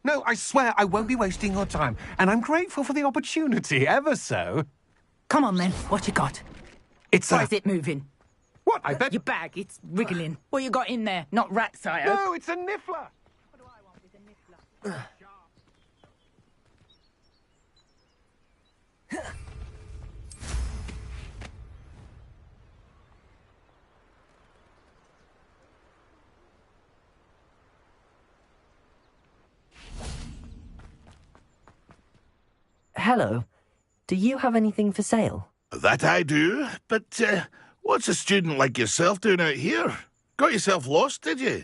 No, I swear I won't be wasting your time, and I'm grateful for the opportunity, ever so. Come on, then. What you got? It's Why is it moving? What? I bet... Your bag, it's wriggling. What you got in there? Not rats, I hope. No, it's a niffler. What do I want with a niffler? Hello. Do you have anything for sale? That I do, but what's a student like yourself doing out here? Got yourself lost, did you?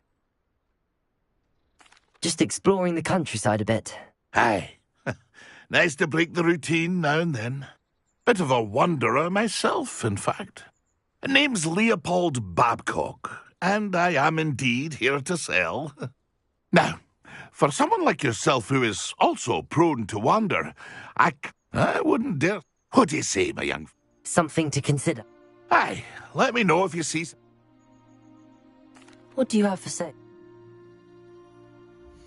Just exploring the countryside a bit. Aye. Nice to break the routine now and then. Bit of a wanderer myself, in fact. Name's Leopold Babcock, and I am indeed here to sell. Now, for someone like yourself who is also prone to wander, I wouldn't dare... What do you say, my young... Something to consider. Aye, let me know if you see... What do you have for sale?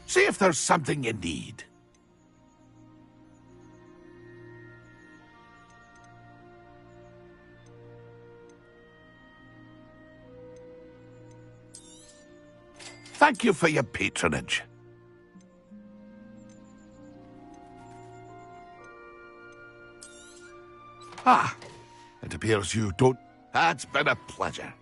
See if there's something you need. Thank you for your patronage. Ah, it appears you don't... That's been a pleasure.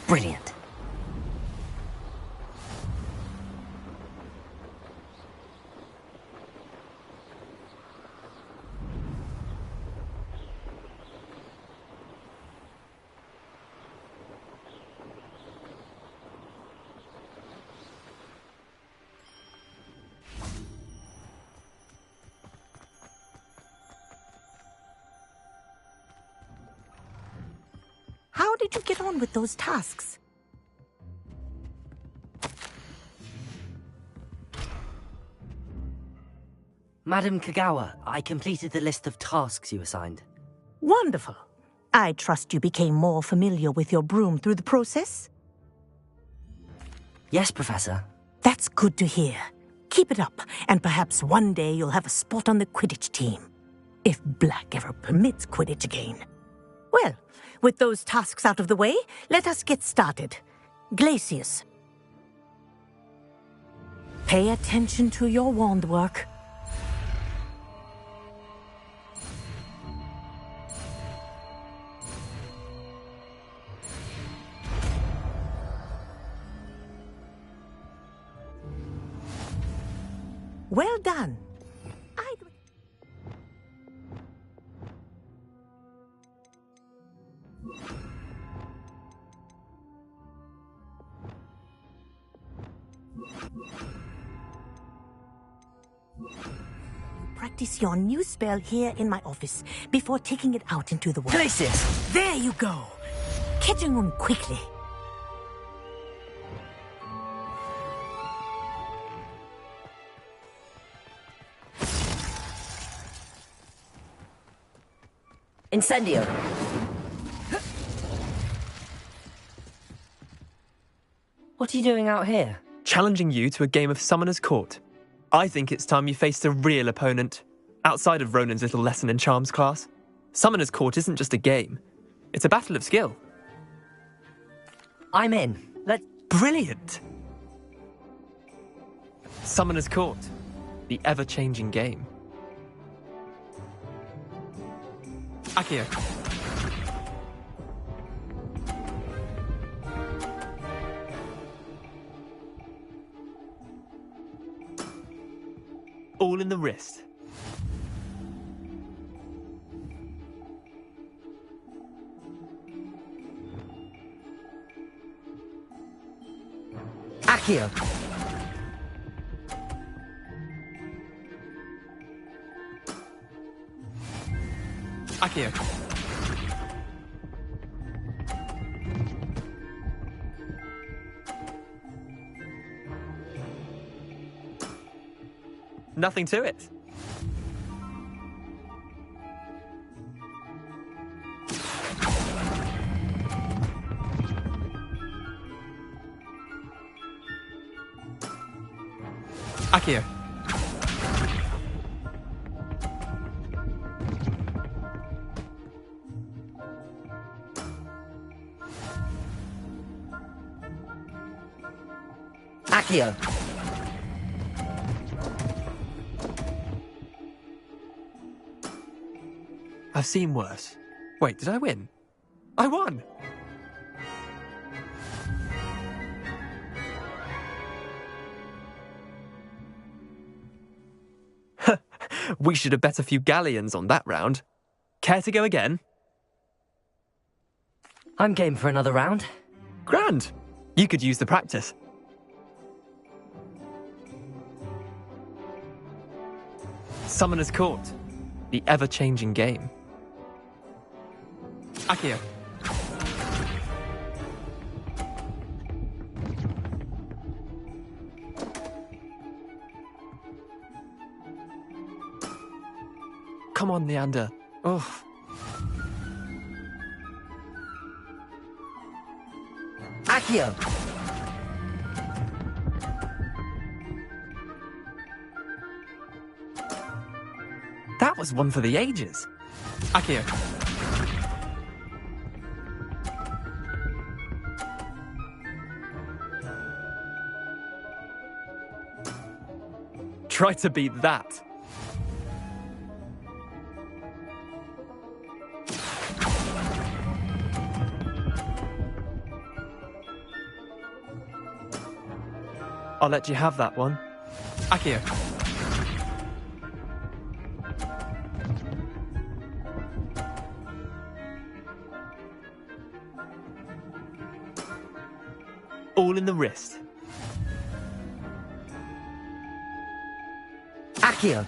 Brilliant. How did you get on with those tasks? Madam Kagawa, I completed the list of tasks you assigned. Wonderful. I trust you became more familiar with your broom through the process? Yes, Professor. That's good to hear. Keep it up, and perhaps one day you'll have a spot on the Quidditch team. If Black ever permits Quidditch again. Well, with those tasks out of the way, let us get started. Glacius. Pay attention to your wand work. Well done. Practice your new spell here in my office before taking it out into the world. Glacius! There you go. Catching on quickly. Incendio. What are you doing out here? Challenging you to a game of Summoner's Court. I think it's time you faced a real opponent, outside of Ronan's little lesson in charms class. Summoner's Court isn't just a game. It's a battle of skill. I'm in. Brilliant! Summoner's Court. The ever-changing game. Accio. All in the wrist. Accio. Accio. Nothing to it. Accio. Accio. I've seen worse. Wait, did I win? I won! We should have bet a few galleons on that round. Care to go again? I'm game for another round. Grand! You could use the practice. Summoner's Court. The ever-changing game. Accio. Come on, Leander. Oh. Accio. That was one for the ages. Accio. Try to beat that. I'll let you have that one. Akio. All in the wrist. Akio!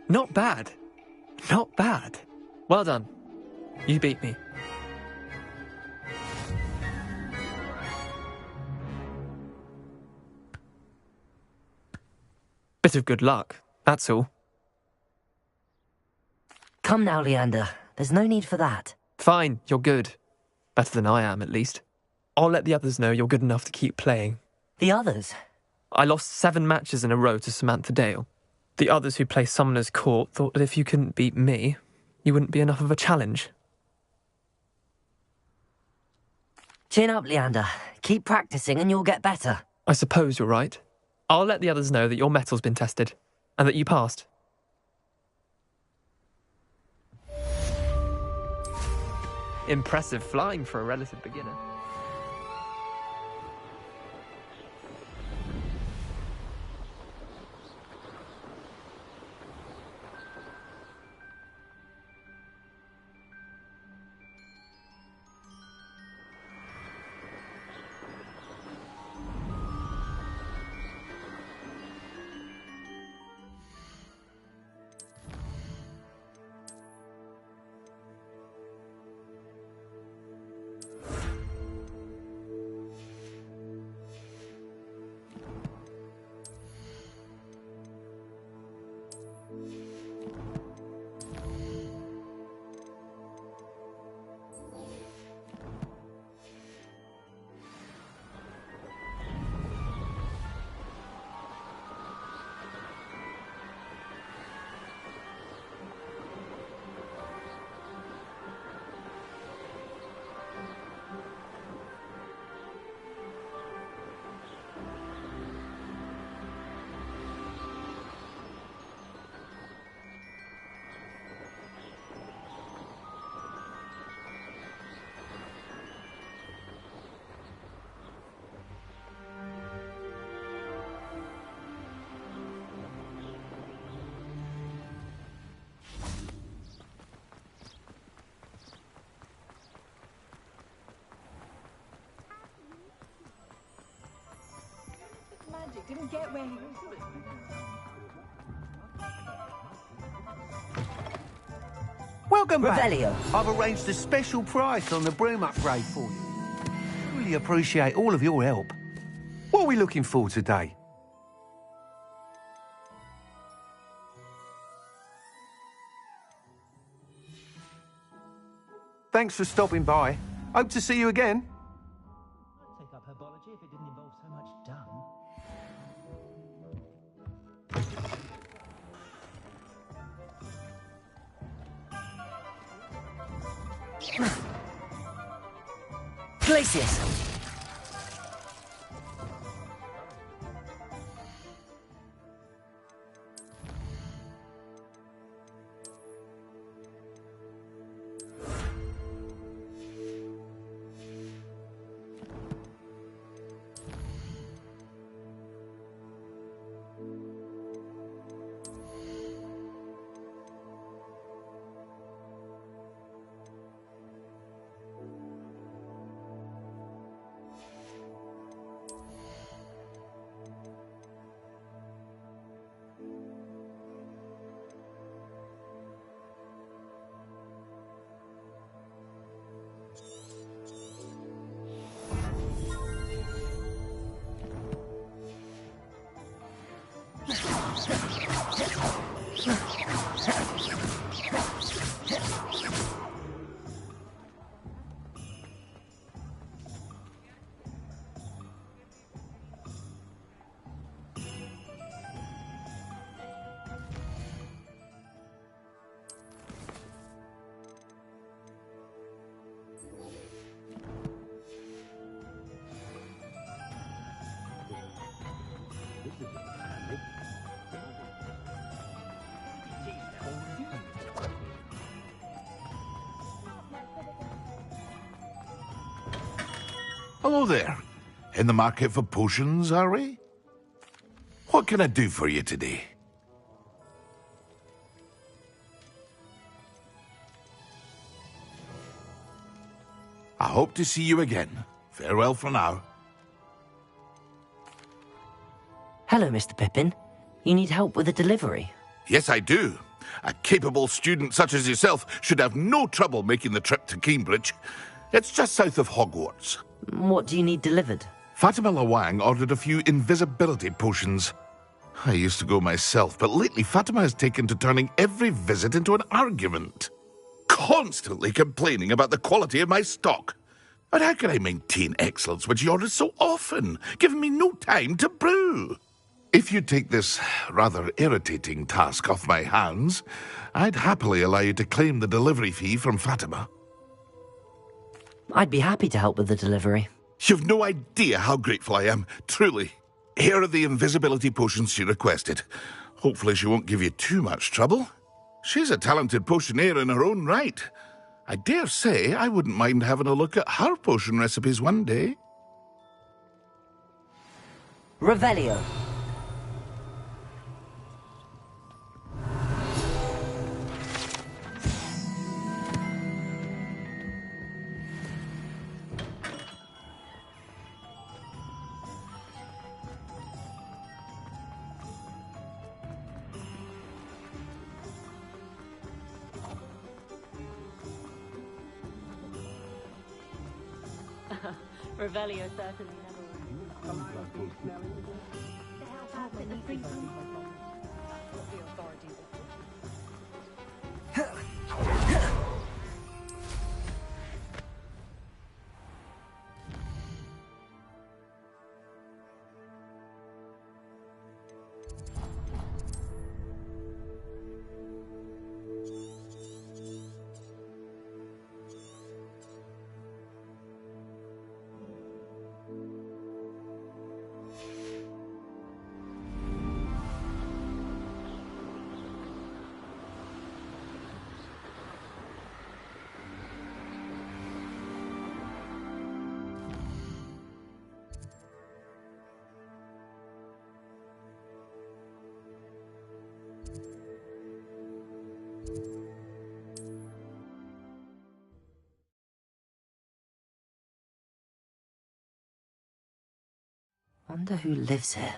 Not bad. Not bad. Well done. You beat me. Bit of good luck, that's all. Come now, Leander. There's no need for that. Fine, you're good. Better than I am, at least. I'll let the others know you're good enough to keep playing. The others? I lost 7 matches in a row to Samantha Dale. The others who play Summoner's Court thought that if you couldn't beat me, you wouldn't be enough of a challenge. Chin up, Leander. Keep practicing and you'll get better. I suppose you're right. I'll let the others know that your metal's been tested, and that you passed. Impressive flying for a relative beginner. Magic didn't get where he was. Welcome back. Revelio. I've arranged a special price on the broom upgrade for you. Really appreciate all of your help. What are we looking for today? Thanks for stopping by. Hope to see you again. I'd take up herbology if it didn't involve so much dung. Glacius! Hello there. In the market for potions, are we? What can I do for you today? I hope to see you again. Farewell for now. Hello, Mr. Pippin. You need help with a delivery? Yes, I do. A capable student such as yourself should have no trouble making the trip to Cambridge. It's just south of Hogwarts. What do you need delivered? Fatima Lawang ordered a few invisibility potions. I used to go myself, but lately Fatima has taken to turning every visit into an argument. Constantly complaining about the quality of my stock. But how can I maintain excellence when she orders so often, giving me no time to brew? If you take this rather irritating task off my hands, I'd happily allow you to claim the delivery fee from Fatima. I'd be happy to help with the delivery. You've no idea how grateful I am, truly. Here are the invisibility potions she requested. Hopefully she won't give you too much trouble. She's a talented potioneer in her own right. I dare say I wouldn't mind having a look at her potion recipes one day. Revelio. Revelio certainly never Wonder who lives here.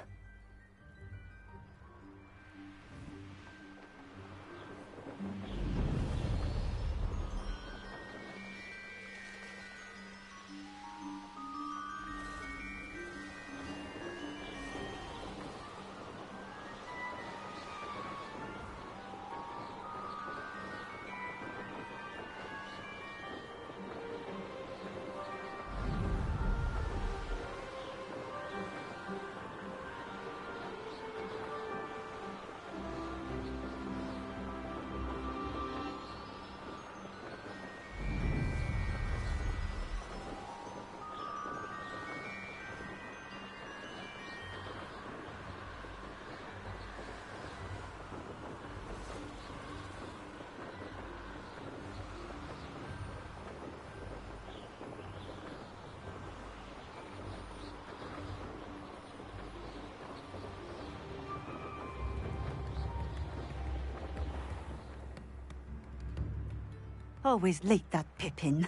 Always late, that Pippin.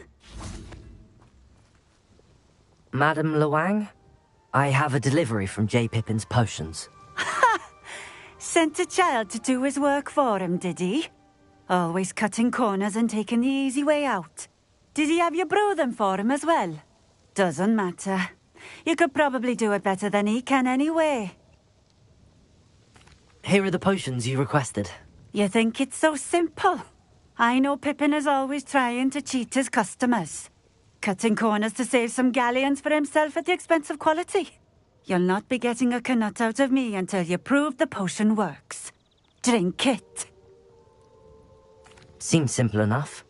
Madam Lawang, I have a delivery from J. Pippin's potions. Sent a child to do his work for him, did he? Always cutting corners and taking the easy way out. Did he have you brew them for him as well? Doesn't matter. You could probably do it better than he can anyway. Here are the potions you requested. You think it's so simple? I know Pippin is always trying to cheat his customers. Cutting corners to save some galleons for himself at the expense of quality. You'll not be getting a canut out of me until you prove the potion works. Drink it. Seems simple enough.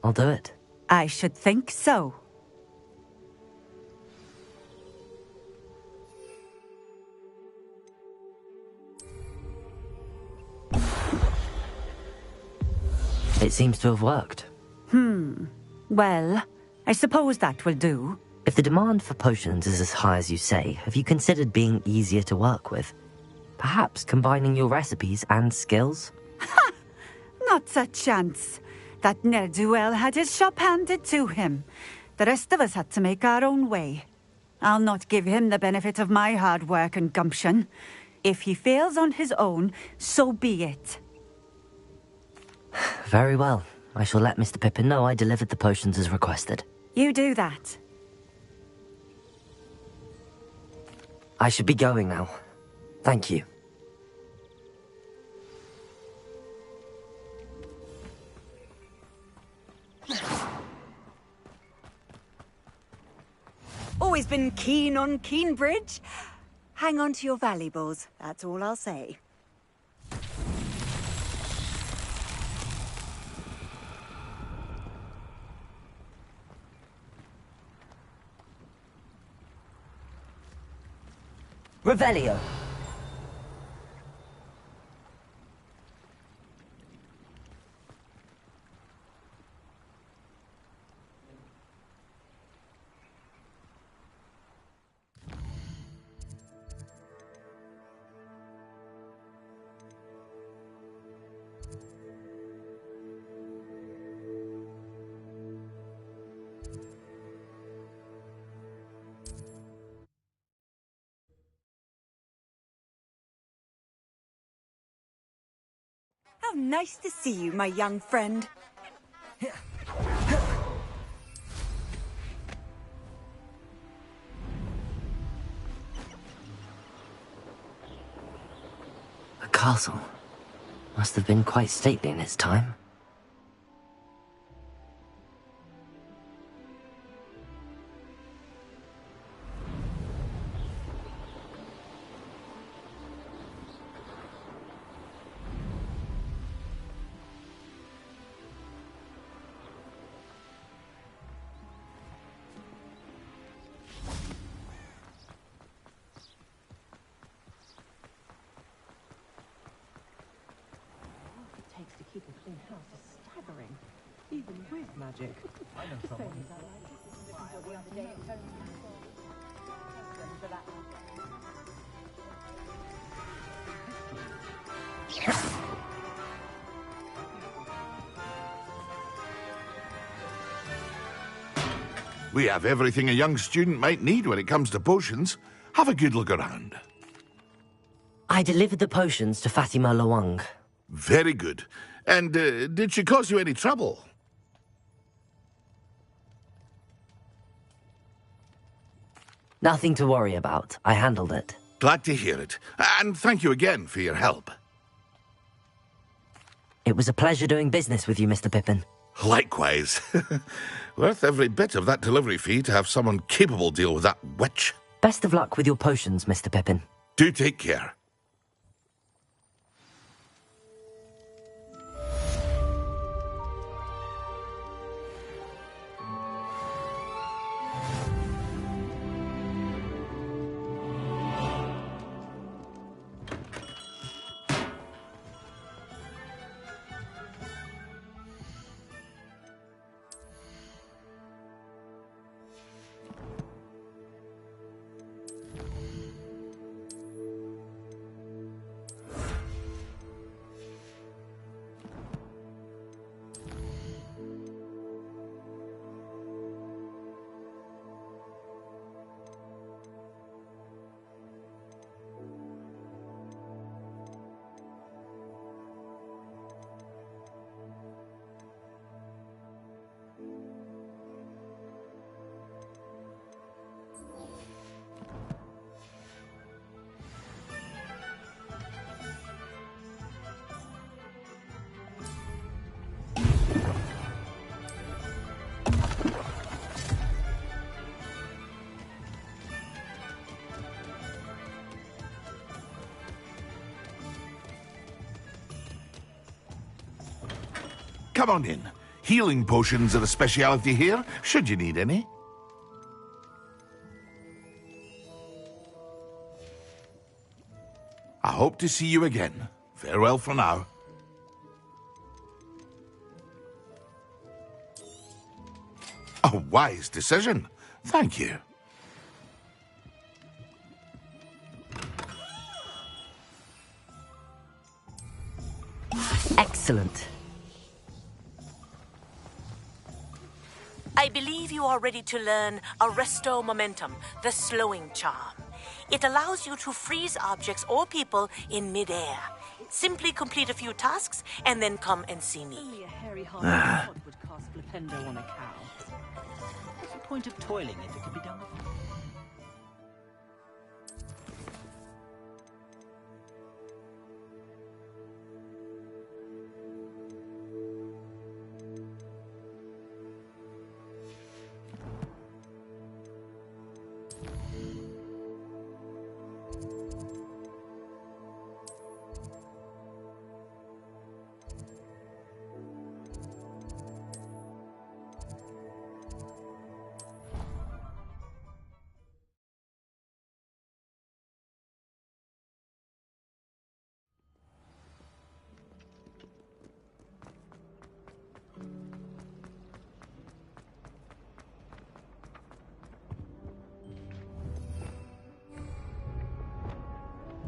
I'll do it. I should think so. It seems to have worked. Well, I suppose that will do. If the demand for potions is as high as you say, have you considered being easier to work with? Perhaps combining your recipes and skills? Not a chance. That ne'er-do-well had his shop handed to him. The rest of us had to make our own way. I'll not give him the benefit of my hard work and gumption. If he fails on his own, so be it. Very well. I shall let Mr. Pippin know I delivered the potions as requested. You do that. I should be going now. Thank you. Always been keen on Keenbridge. Hang on to your valuables, that's all I'll say. Revelio. How nice to see you, my young friend. A castle. Must have been quite stately in its time. Takes to keep a clean house is staggering, even with magic. I know someone. We have everything a young student might need when it comes to potions. Have a good look around. I delivered the potions to Fatima Lawang. Very good. And did she cause you any trouble? Nothing to worry about. I handled it. Glad to hear it. And thank you again for your help. It was a pleasure doing business with you, Mr. Pippin. Likewise. Worth every bit of that delivery fee to have someone capable deal with that witch. Best of luck with your potions, Mr. Pippin. Do take care. Come on in. Healing potions are a speciality here, should you need any. I hope to see you again. Farewell for now. A wise decision. Thank you. Excellent. I believe you are ready to learn Arresto Momentum, the slowing charm. It allows you to freeze objects or people in midair. Simply complete a few tasks and then come and see me. Only a hairy heart would cast Flipendo on a cow. What's the point of toiling if it can be done with...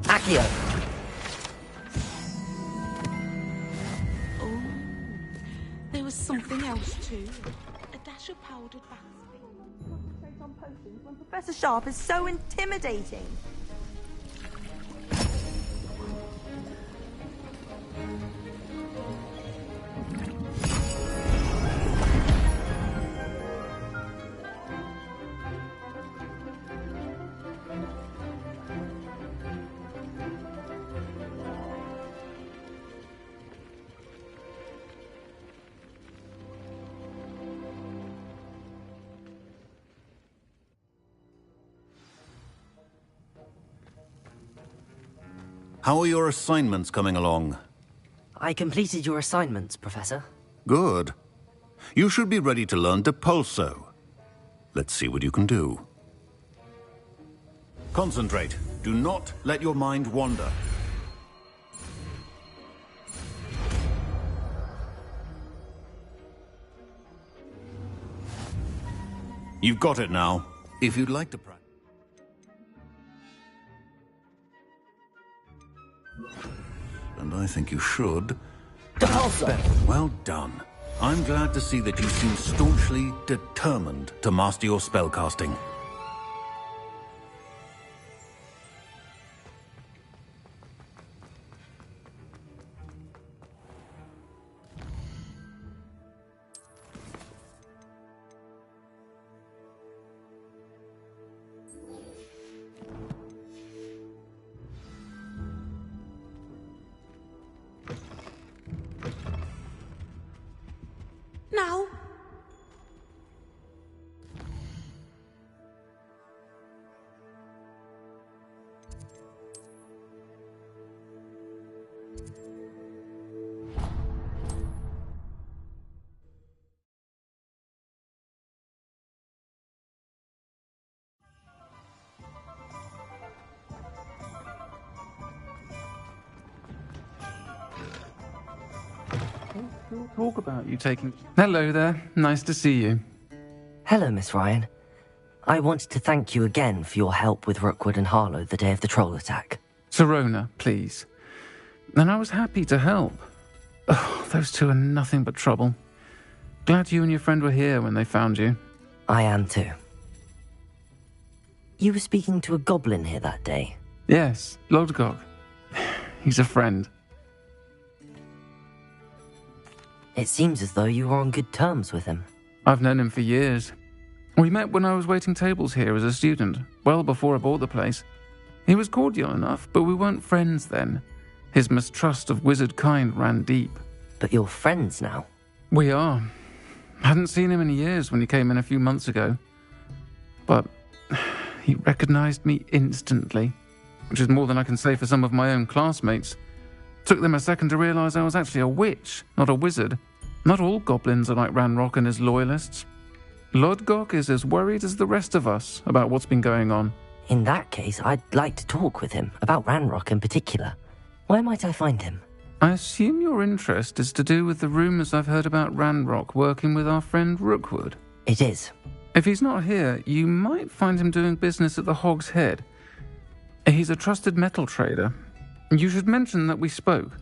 Accio! Oh, there was something else too. A dash of powdered bath. Concentrate on potions when Professor Sharp is so intimidating. How are your assignments coming along? I completed your assignments, Professor. Good. You should be ready to learn Depulso. Let's see what you can do. Concentrate. Do not let your mind wander. You've got it now. If you'd like to practice. And I think you should. Well done. I'm glad to see that you seem staunchly determined to master your spellcasting. Now. Talk about you taking... Hello there. Nice to see you. Hello, Miss Ryan. I wanted to thank you again for your help with Rookwood and Harlow the day of the troll attack. Serona, please. And I was happy to help. Oh, those two are nothing but trouble. Glad you and your friend were here when they found you. I am too. You were speaking to a goblin here that day? Yes, Lodgok. He's a friend. It seems as though you were on good terms with him. I've known him for years. We met when I was waiting tables here as a student, well before I bought the place. He was cordial enough, but we weren't friends then. His mistrust of wizard kind ran deep. But you're friends now? We are. Hadn't seen him in years when he came in a few months ago. But he recognized me instantly, which is more than I can say for some of my own classmates. Took them a second to realize I was actually a witch, not a wizard. Not all goblins are like Ranrock and his loyalists. Lodgok is as worried as the rest of us about what's been going on. In that case, I'd like to talk with him, about Ranrock in particular. Where might I find him? I assume your interest is to do with the rumors I've heard about Ranrock working with our friend Rookwood. It is. If he's not here, you might find him doing business at the Hog's Head. He's a trusted metal trader. You should mention that we spoke.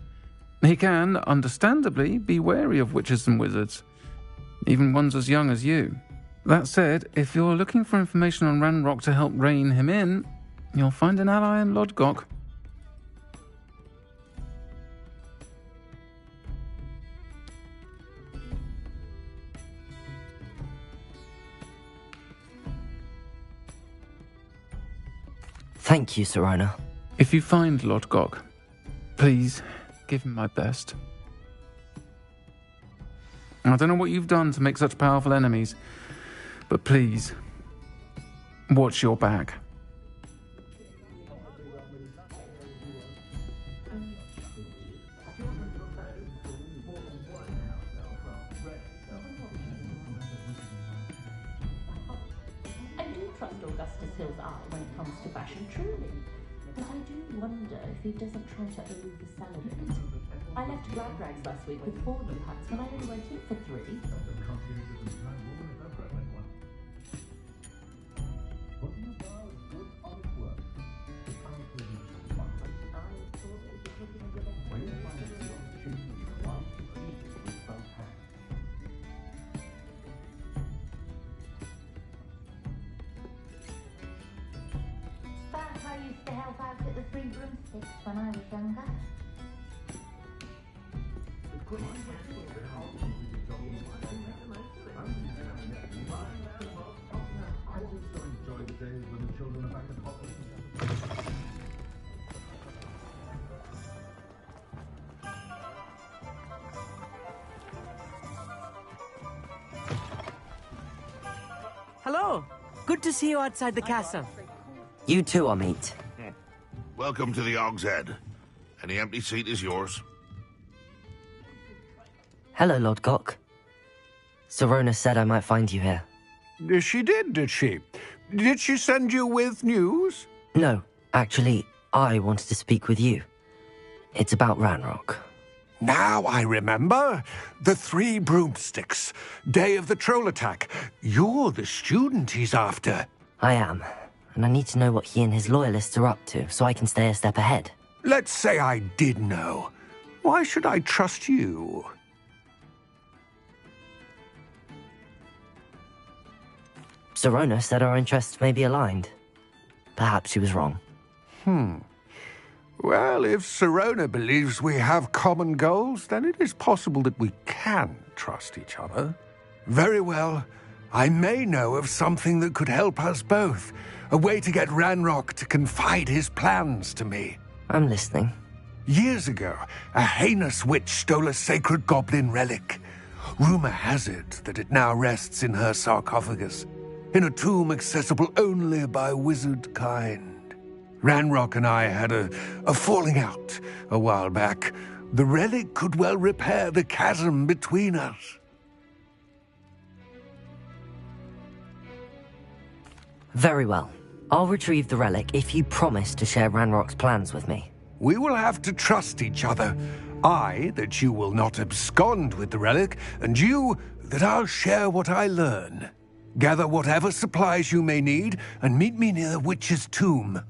He can, understandably, be wary of witches and wizards, even ones as young as you. That said, if you're looking for information on Ranrock to help rein him in, you'll find an ally in Lodgok. Thank you, Sirona. If you find Lodgok, please give him my best. I don't know what you've done to make such powerful enemies, but please, watch your back. I do trust Augustus Hill's eye when it comes to fashion, truly. But I do wonder if he doesn't try to oversell a bit. I left Glad Rags last week with 4 new hats when I only went in for 3. But I used to help out at the 3 Broomsticks when I was younger. Hello. Good to see you outside the castle. You too, Amit. Welcome to the Hog's Head. Any empty seat is yours. Hello, Lodgok. Sirona said I might find you here. She did she? Did she send you with news? No, actually, I wanted to speak with you. It's about Ranrock. Now I remember. The 3 Broomsticks. Day of the troll attack. You're the student he's after. I am, and I need to know what he and his loyalists are up to so I can stay a step ahead. Let's say I did know. Why should I trust you? Sirona said our interests may be aligned. Perhaps she was wrong. Well, if Sirona believes we have common goals, then it is possible that we can trust each other. Very well. I may know of something that could help us both. A way to get Ranrock to confide his plans to me. I'm listening. Years ago, a heinous witch stole a sacred goblin relic. Rumor has it that it now rests in her sarcophagus, in a tomb accessible only by wizard kind. Ranrock and I had a falling out a while back. The relic could well repair the chasm between us. Very well. I'll retrieve the relic if you promise to share Ranrock's plans with me. We will have to trust each other. I, that you will not abscond with the relic, and you, that I'll share what I learn. Gather whatever supplies you may need, and meet me near the witch's tomb.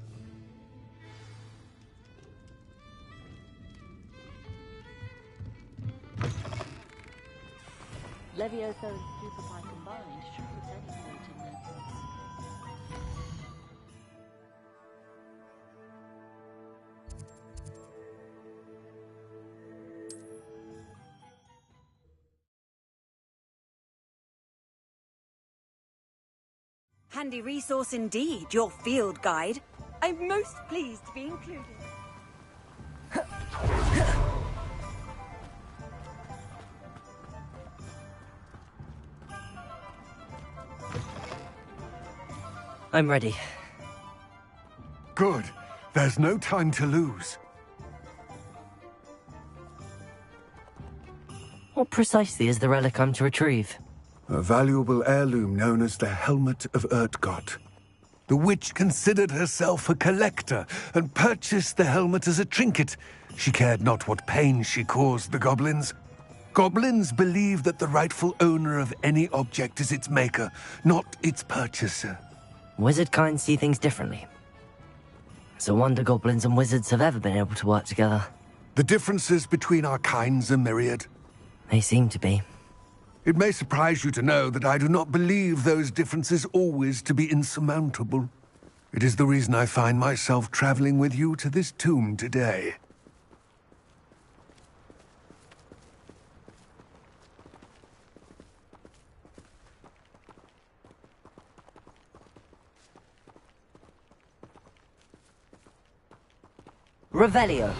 Leviosa and Superpie combined should protect Morton Networks. Handy resource indeed, your field guide. I'm most pleased to be included. I'm ready. Good. There's no time to lose. What precisely is the relic I'm to retrieve? A valuable heirloom known as the Helmet of Urtgott. The witch considered herself a collector and purchased the helmet as a trinket. She cared not what pain she caused the goblins. Goblins believe that the rightful owner of any object is its maker, not its purchaser. Wizard kind see things differently. It's a wonder goblins and wizards have ever been able to work together. The differences between our kinds are myriad. They seem to be. It may surprise you to know that I do not believe those differences always to be insurmountable. It is the reason I find myself traveling with you to this tomb today. Revelio.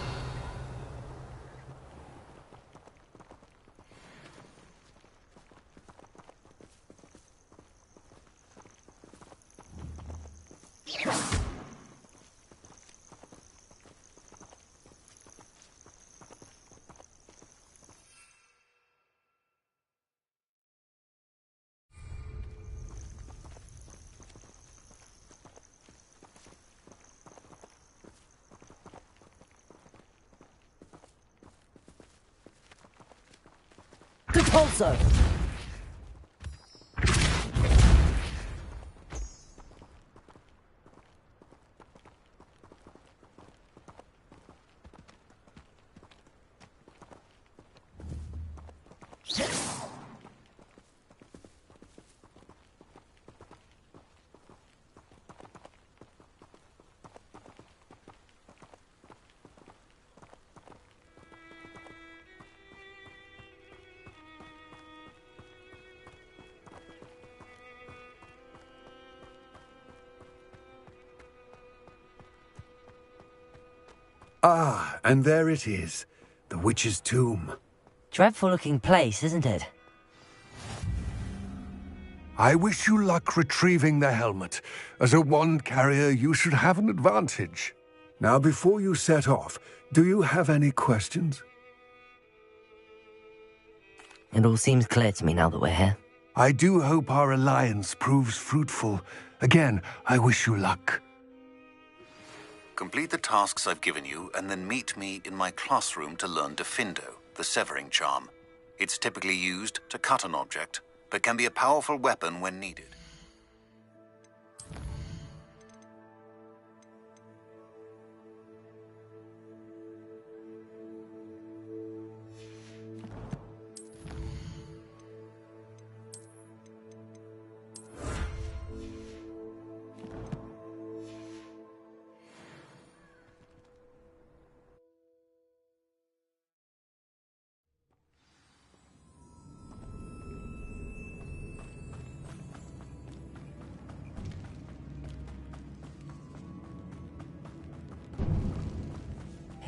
Good pulso. Ah, and there it is, the witch's tomb. Dreadful looking place, isn't it? I wish you luck retrieving the helmet. As a wand carrier, you should have an advantage. Now, before you set off, do you have any questions? It all seems clear to me now that we're here. I do hope our alliance proves fruitful. Again, I wish you luck. Complete the tasks I've given you, and then meet me in my classroom to learn Defindo, the severing charm. It's typically used to cut an object, but can be a powerful weapon when needed.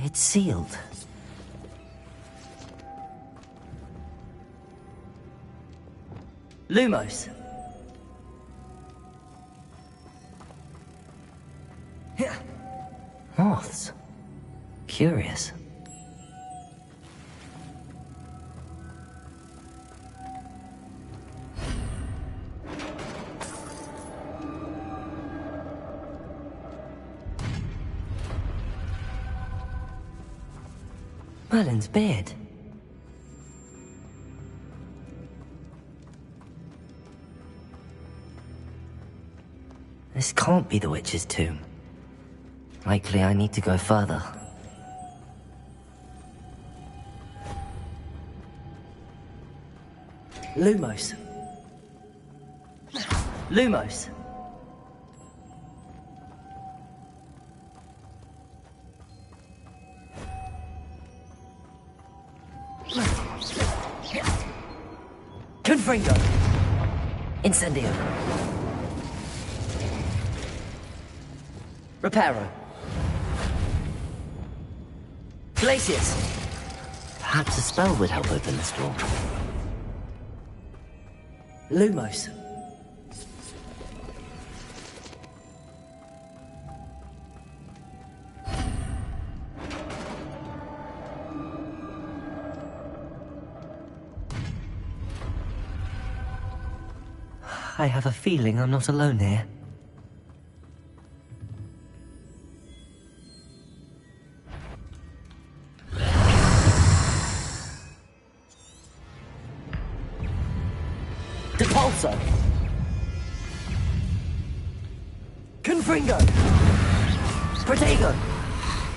It's sealed. Lumos. Moths. Curious. Merlin's beard. This can't be the witch's tomb. Likely I need to go further. Lumos. Lumos. Confringo. Incendio. Reparo. Glacius. Perhaps a spell would help open this door. Lumos. I have a feeling I'm not alone here. Depulso! Confringo! Protego!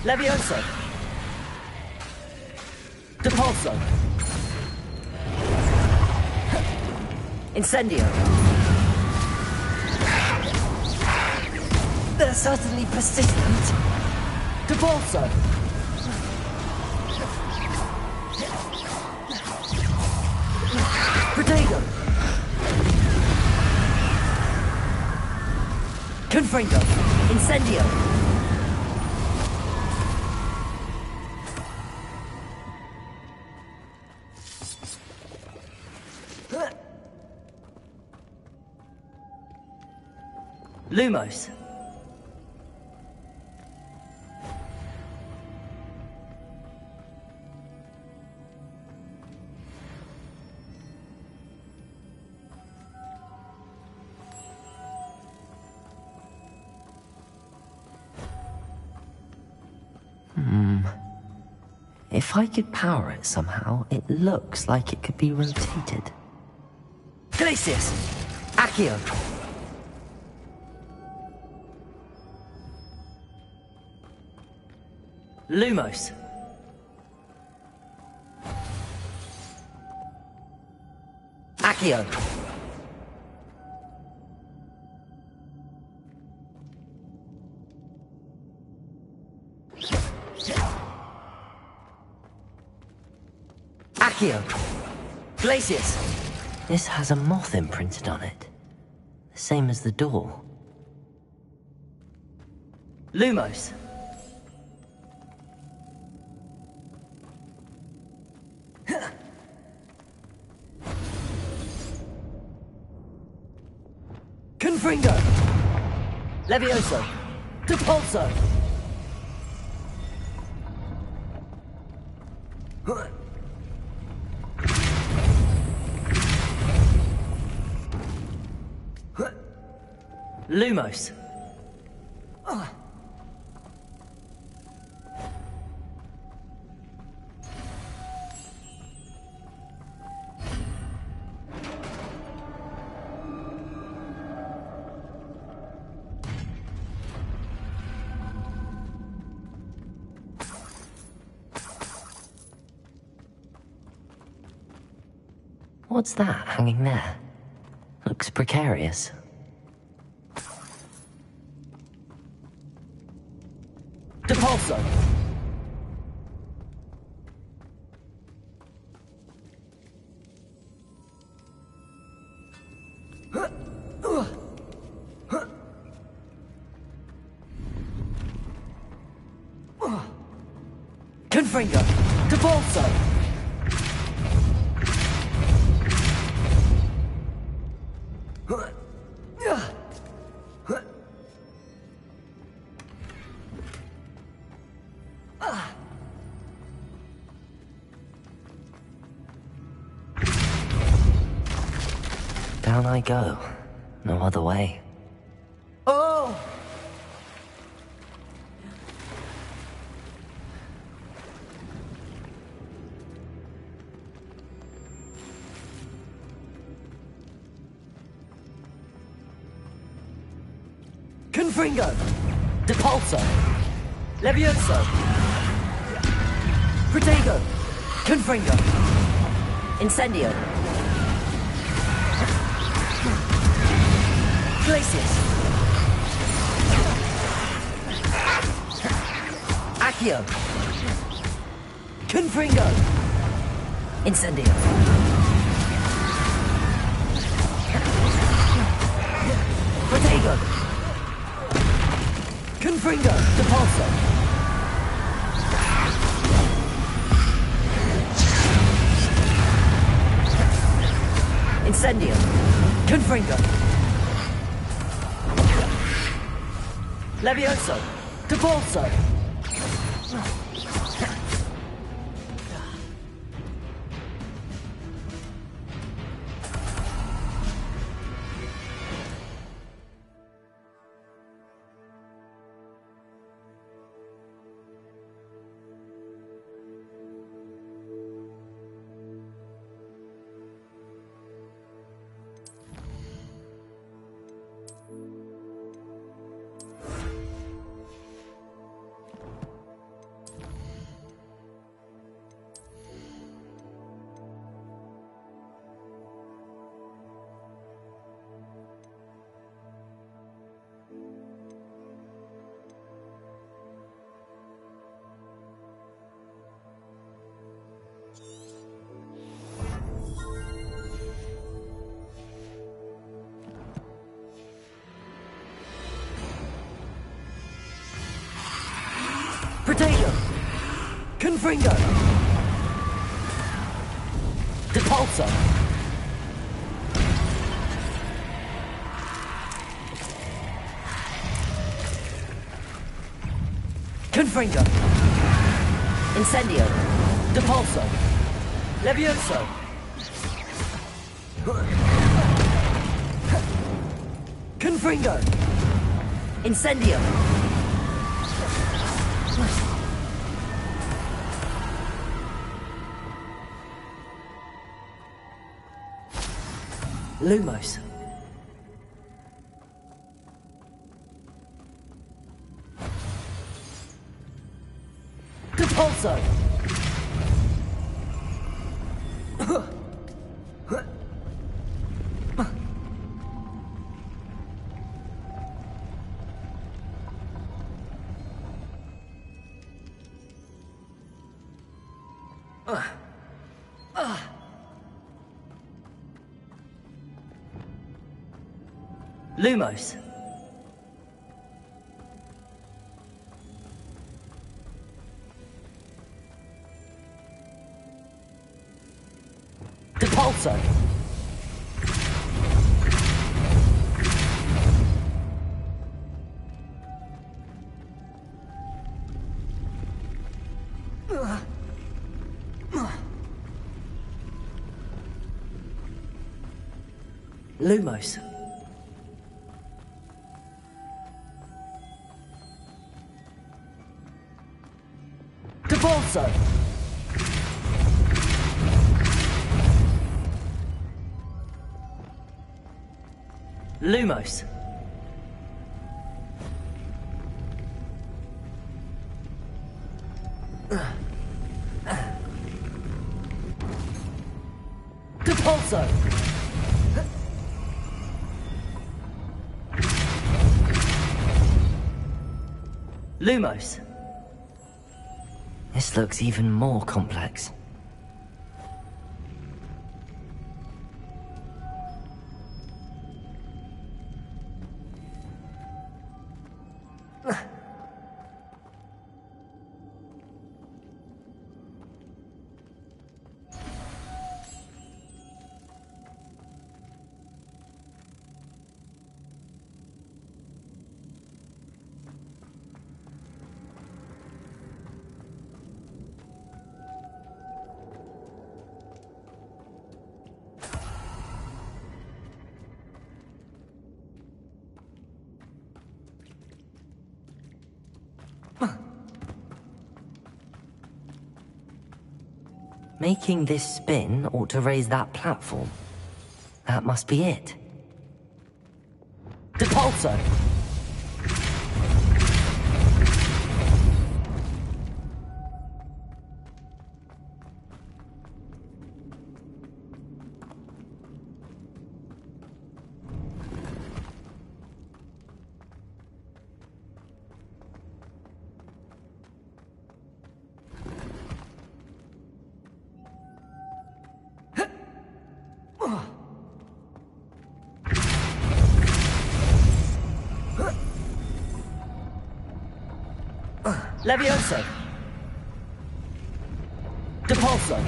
Levioso! Depulso! Incendio! They're certainly persistent. Depulso! Protego! Confringo! Incendio! Lumos! If I could power it somehow, it looks like it could be rotated. Glacius! Accio! Lumos! Accio! Accio! Glacius! This has a moth imprinted on it. The same as the door. Lumos! Confringo! Levioso! Depulso! Lumos! What's that hanging there? Looks precarious. Depulso! Confringo! Depulso! Down I go. No other way. Oh! Confringo! Depulso! Levioso! Protego! Confringo! Incendio! Glacius! Accio! Confringo! Incendio! Protego! Confringo! Depulso! Incendio! Confringo! Levioso! Depulso! Potato! Confringo! Depulso! Confringo! Incendio! Depulso! Levioso! Confringo! Incendio! Lumos. Depulso! Lumos. Depulso. Lumos. Depulso. Lumos. Depulso. Lumos. This looks even more complex. Making this spin ought to raise that platform. That must be it. Depulso! Levioso! Depulso!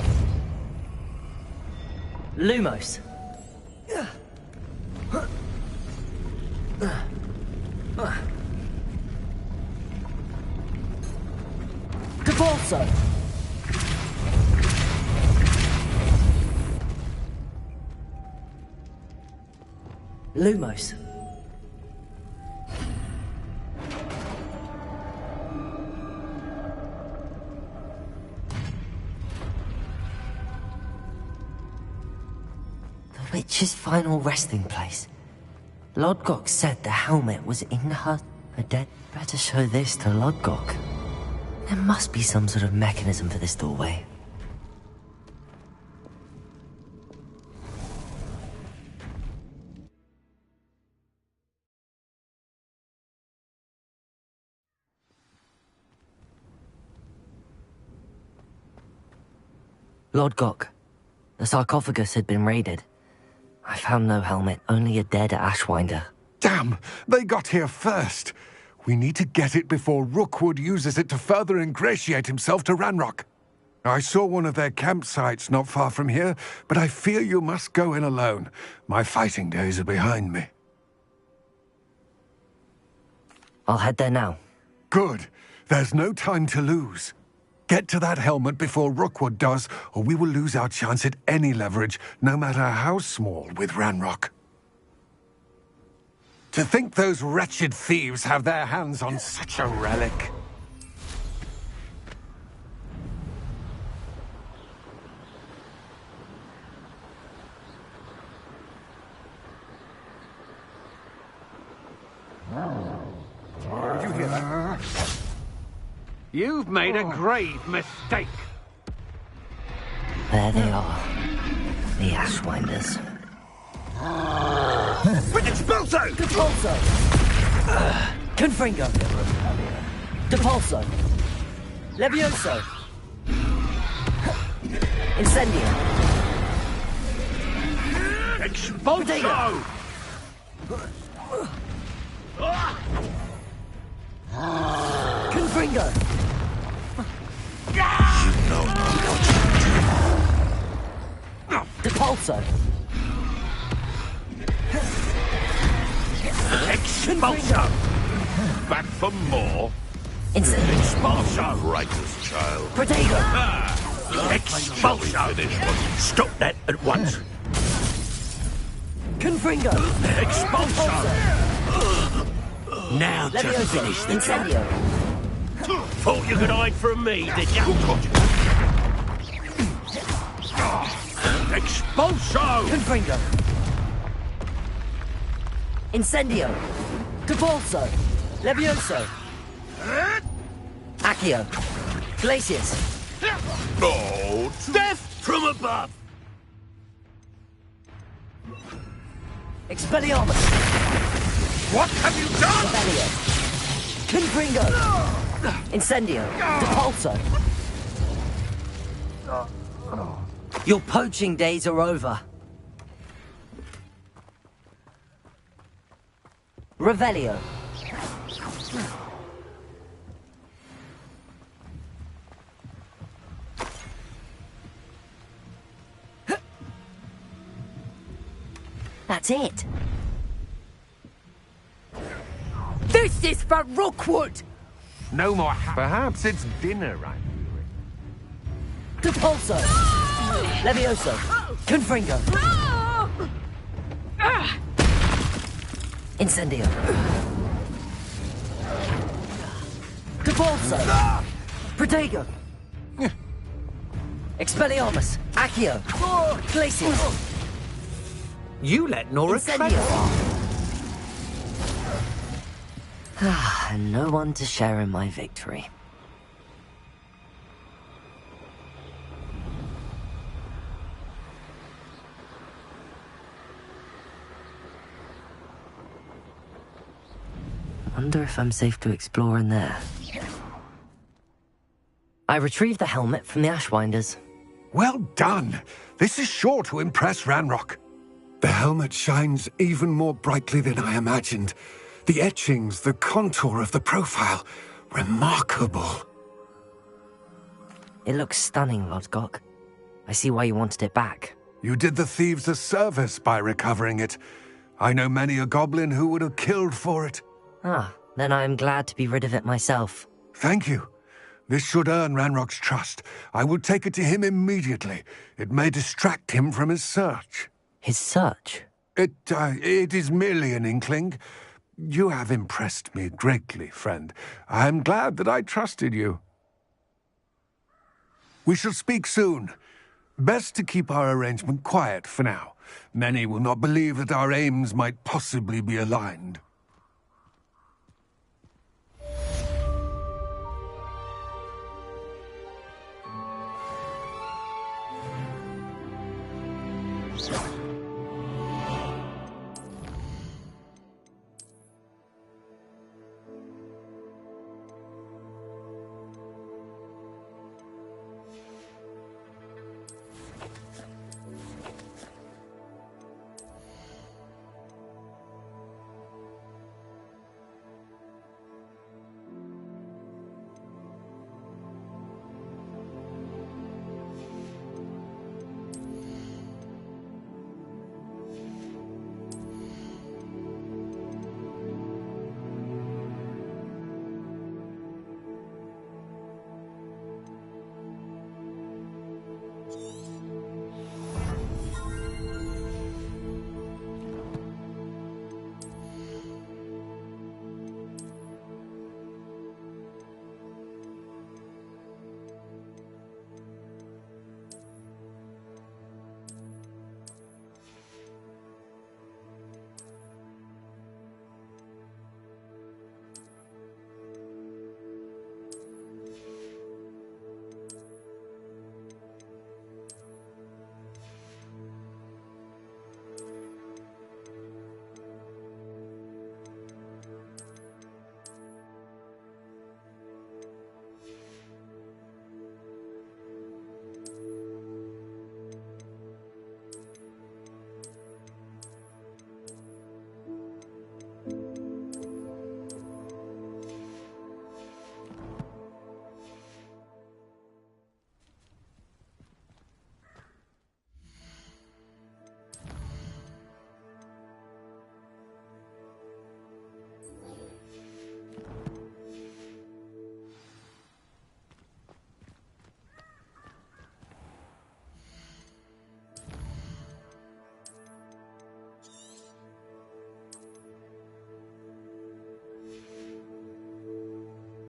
Lumos! Depulso! Lumos! Witch's final resting place. Lodgok said the helmet was in her dead. Better show this to Lodgok. There must be some sort of mechanism for this doorway. Lodgok, the sarcophagus had been raided. I found no helmet, only a dead Ashwinder. Damn! They got here first! We need to get it before Rookwood uses it to further ingratiate himself to Ranrock. I saw one of their campsites not far from here, but I fear you must go in alone. My fighting days are behind me. I'll head there now. Good. There's no time to lose. Get to that helmet before Rookwood does, or we will lose our chance at any leverage, no matter how small, with Ranrock. To think those wretched thieves have their hands on such a relic. Did you hear that? You've made a grave mistake. There they are. The Ashwinders. Expulso! Depulso! Confringo! Depulso! Levioso! Incendio! Expulso! Confringo! You know not. Depulso! Expulso! Back for more? Expulso! Righteous child. Protego! Expulso! Stop that at once. Confringo! Expulso! Now to finish the Incendio! Thought you could hide from me, did you? Expulso! Confringo! Incendio! Depulso! Levioso! Accio! Glacius! Oh, Death from above! Expelliarmus! What have you done? Rebellion! Confringo! Incendio! Depulso! Your poaching days are over. Revelio. That's it. This is for Rookwood! No more. Perhaps it's dinner, right? Depulso! Levioso! Confringo! Incendio! Depulso! Protego! Expelliarmus! Accio! Glacius! You let Nora And no one to share in my victory. Wonder if I'm safe to explore in there. I retrieved the helmet from the Ashwinders. Well done! This is sure to impress Ranrock. The helmet shines even more brightly than I imagined. The etchings, the contour of the profile, remarkable. It looks stunning, Lodgok. I see why you wanted it back. You did the thieves a service by recovering it. I know many a goblin who would have killed for it. Ah, then I am glad to be rid of it myself. Thank you. This should earn Ranrock's trust. I will take it to him immediately. It may distract him from his search. His search? It is merely an inkling. You have impressed me greatly, friend. I am glad that I trusted you. We shall speak soon. Best to keep our arrangement quiet for now. Many will not believe that our aims might possibly be aligned.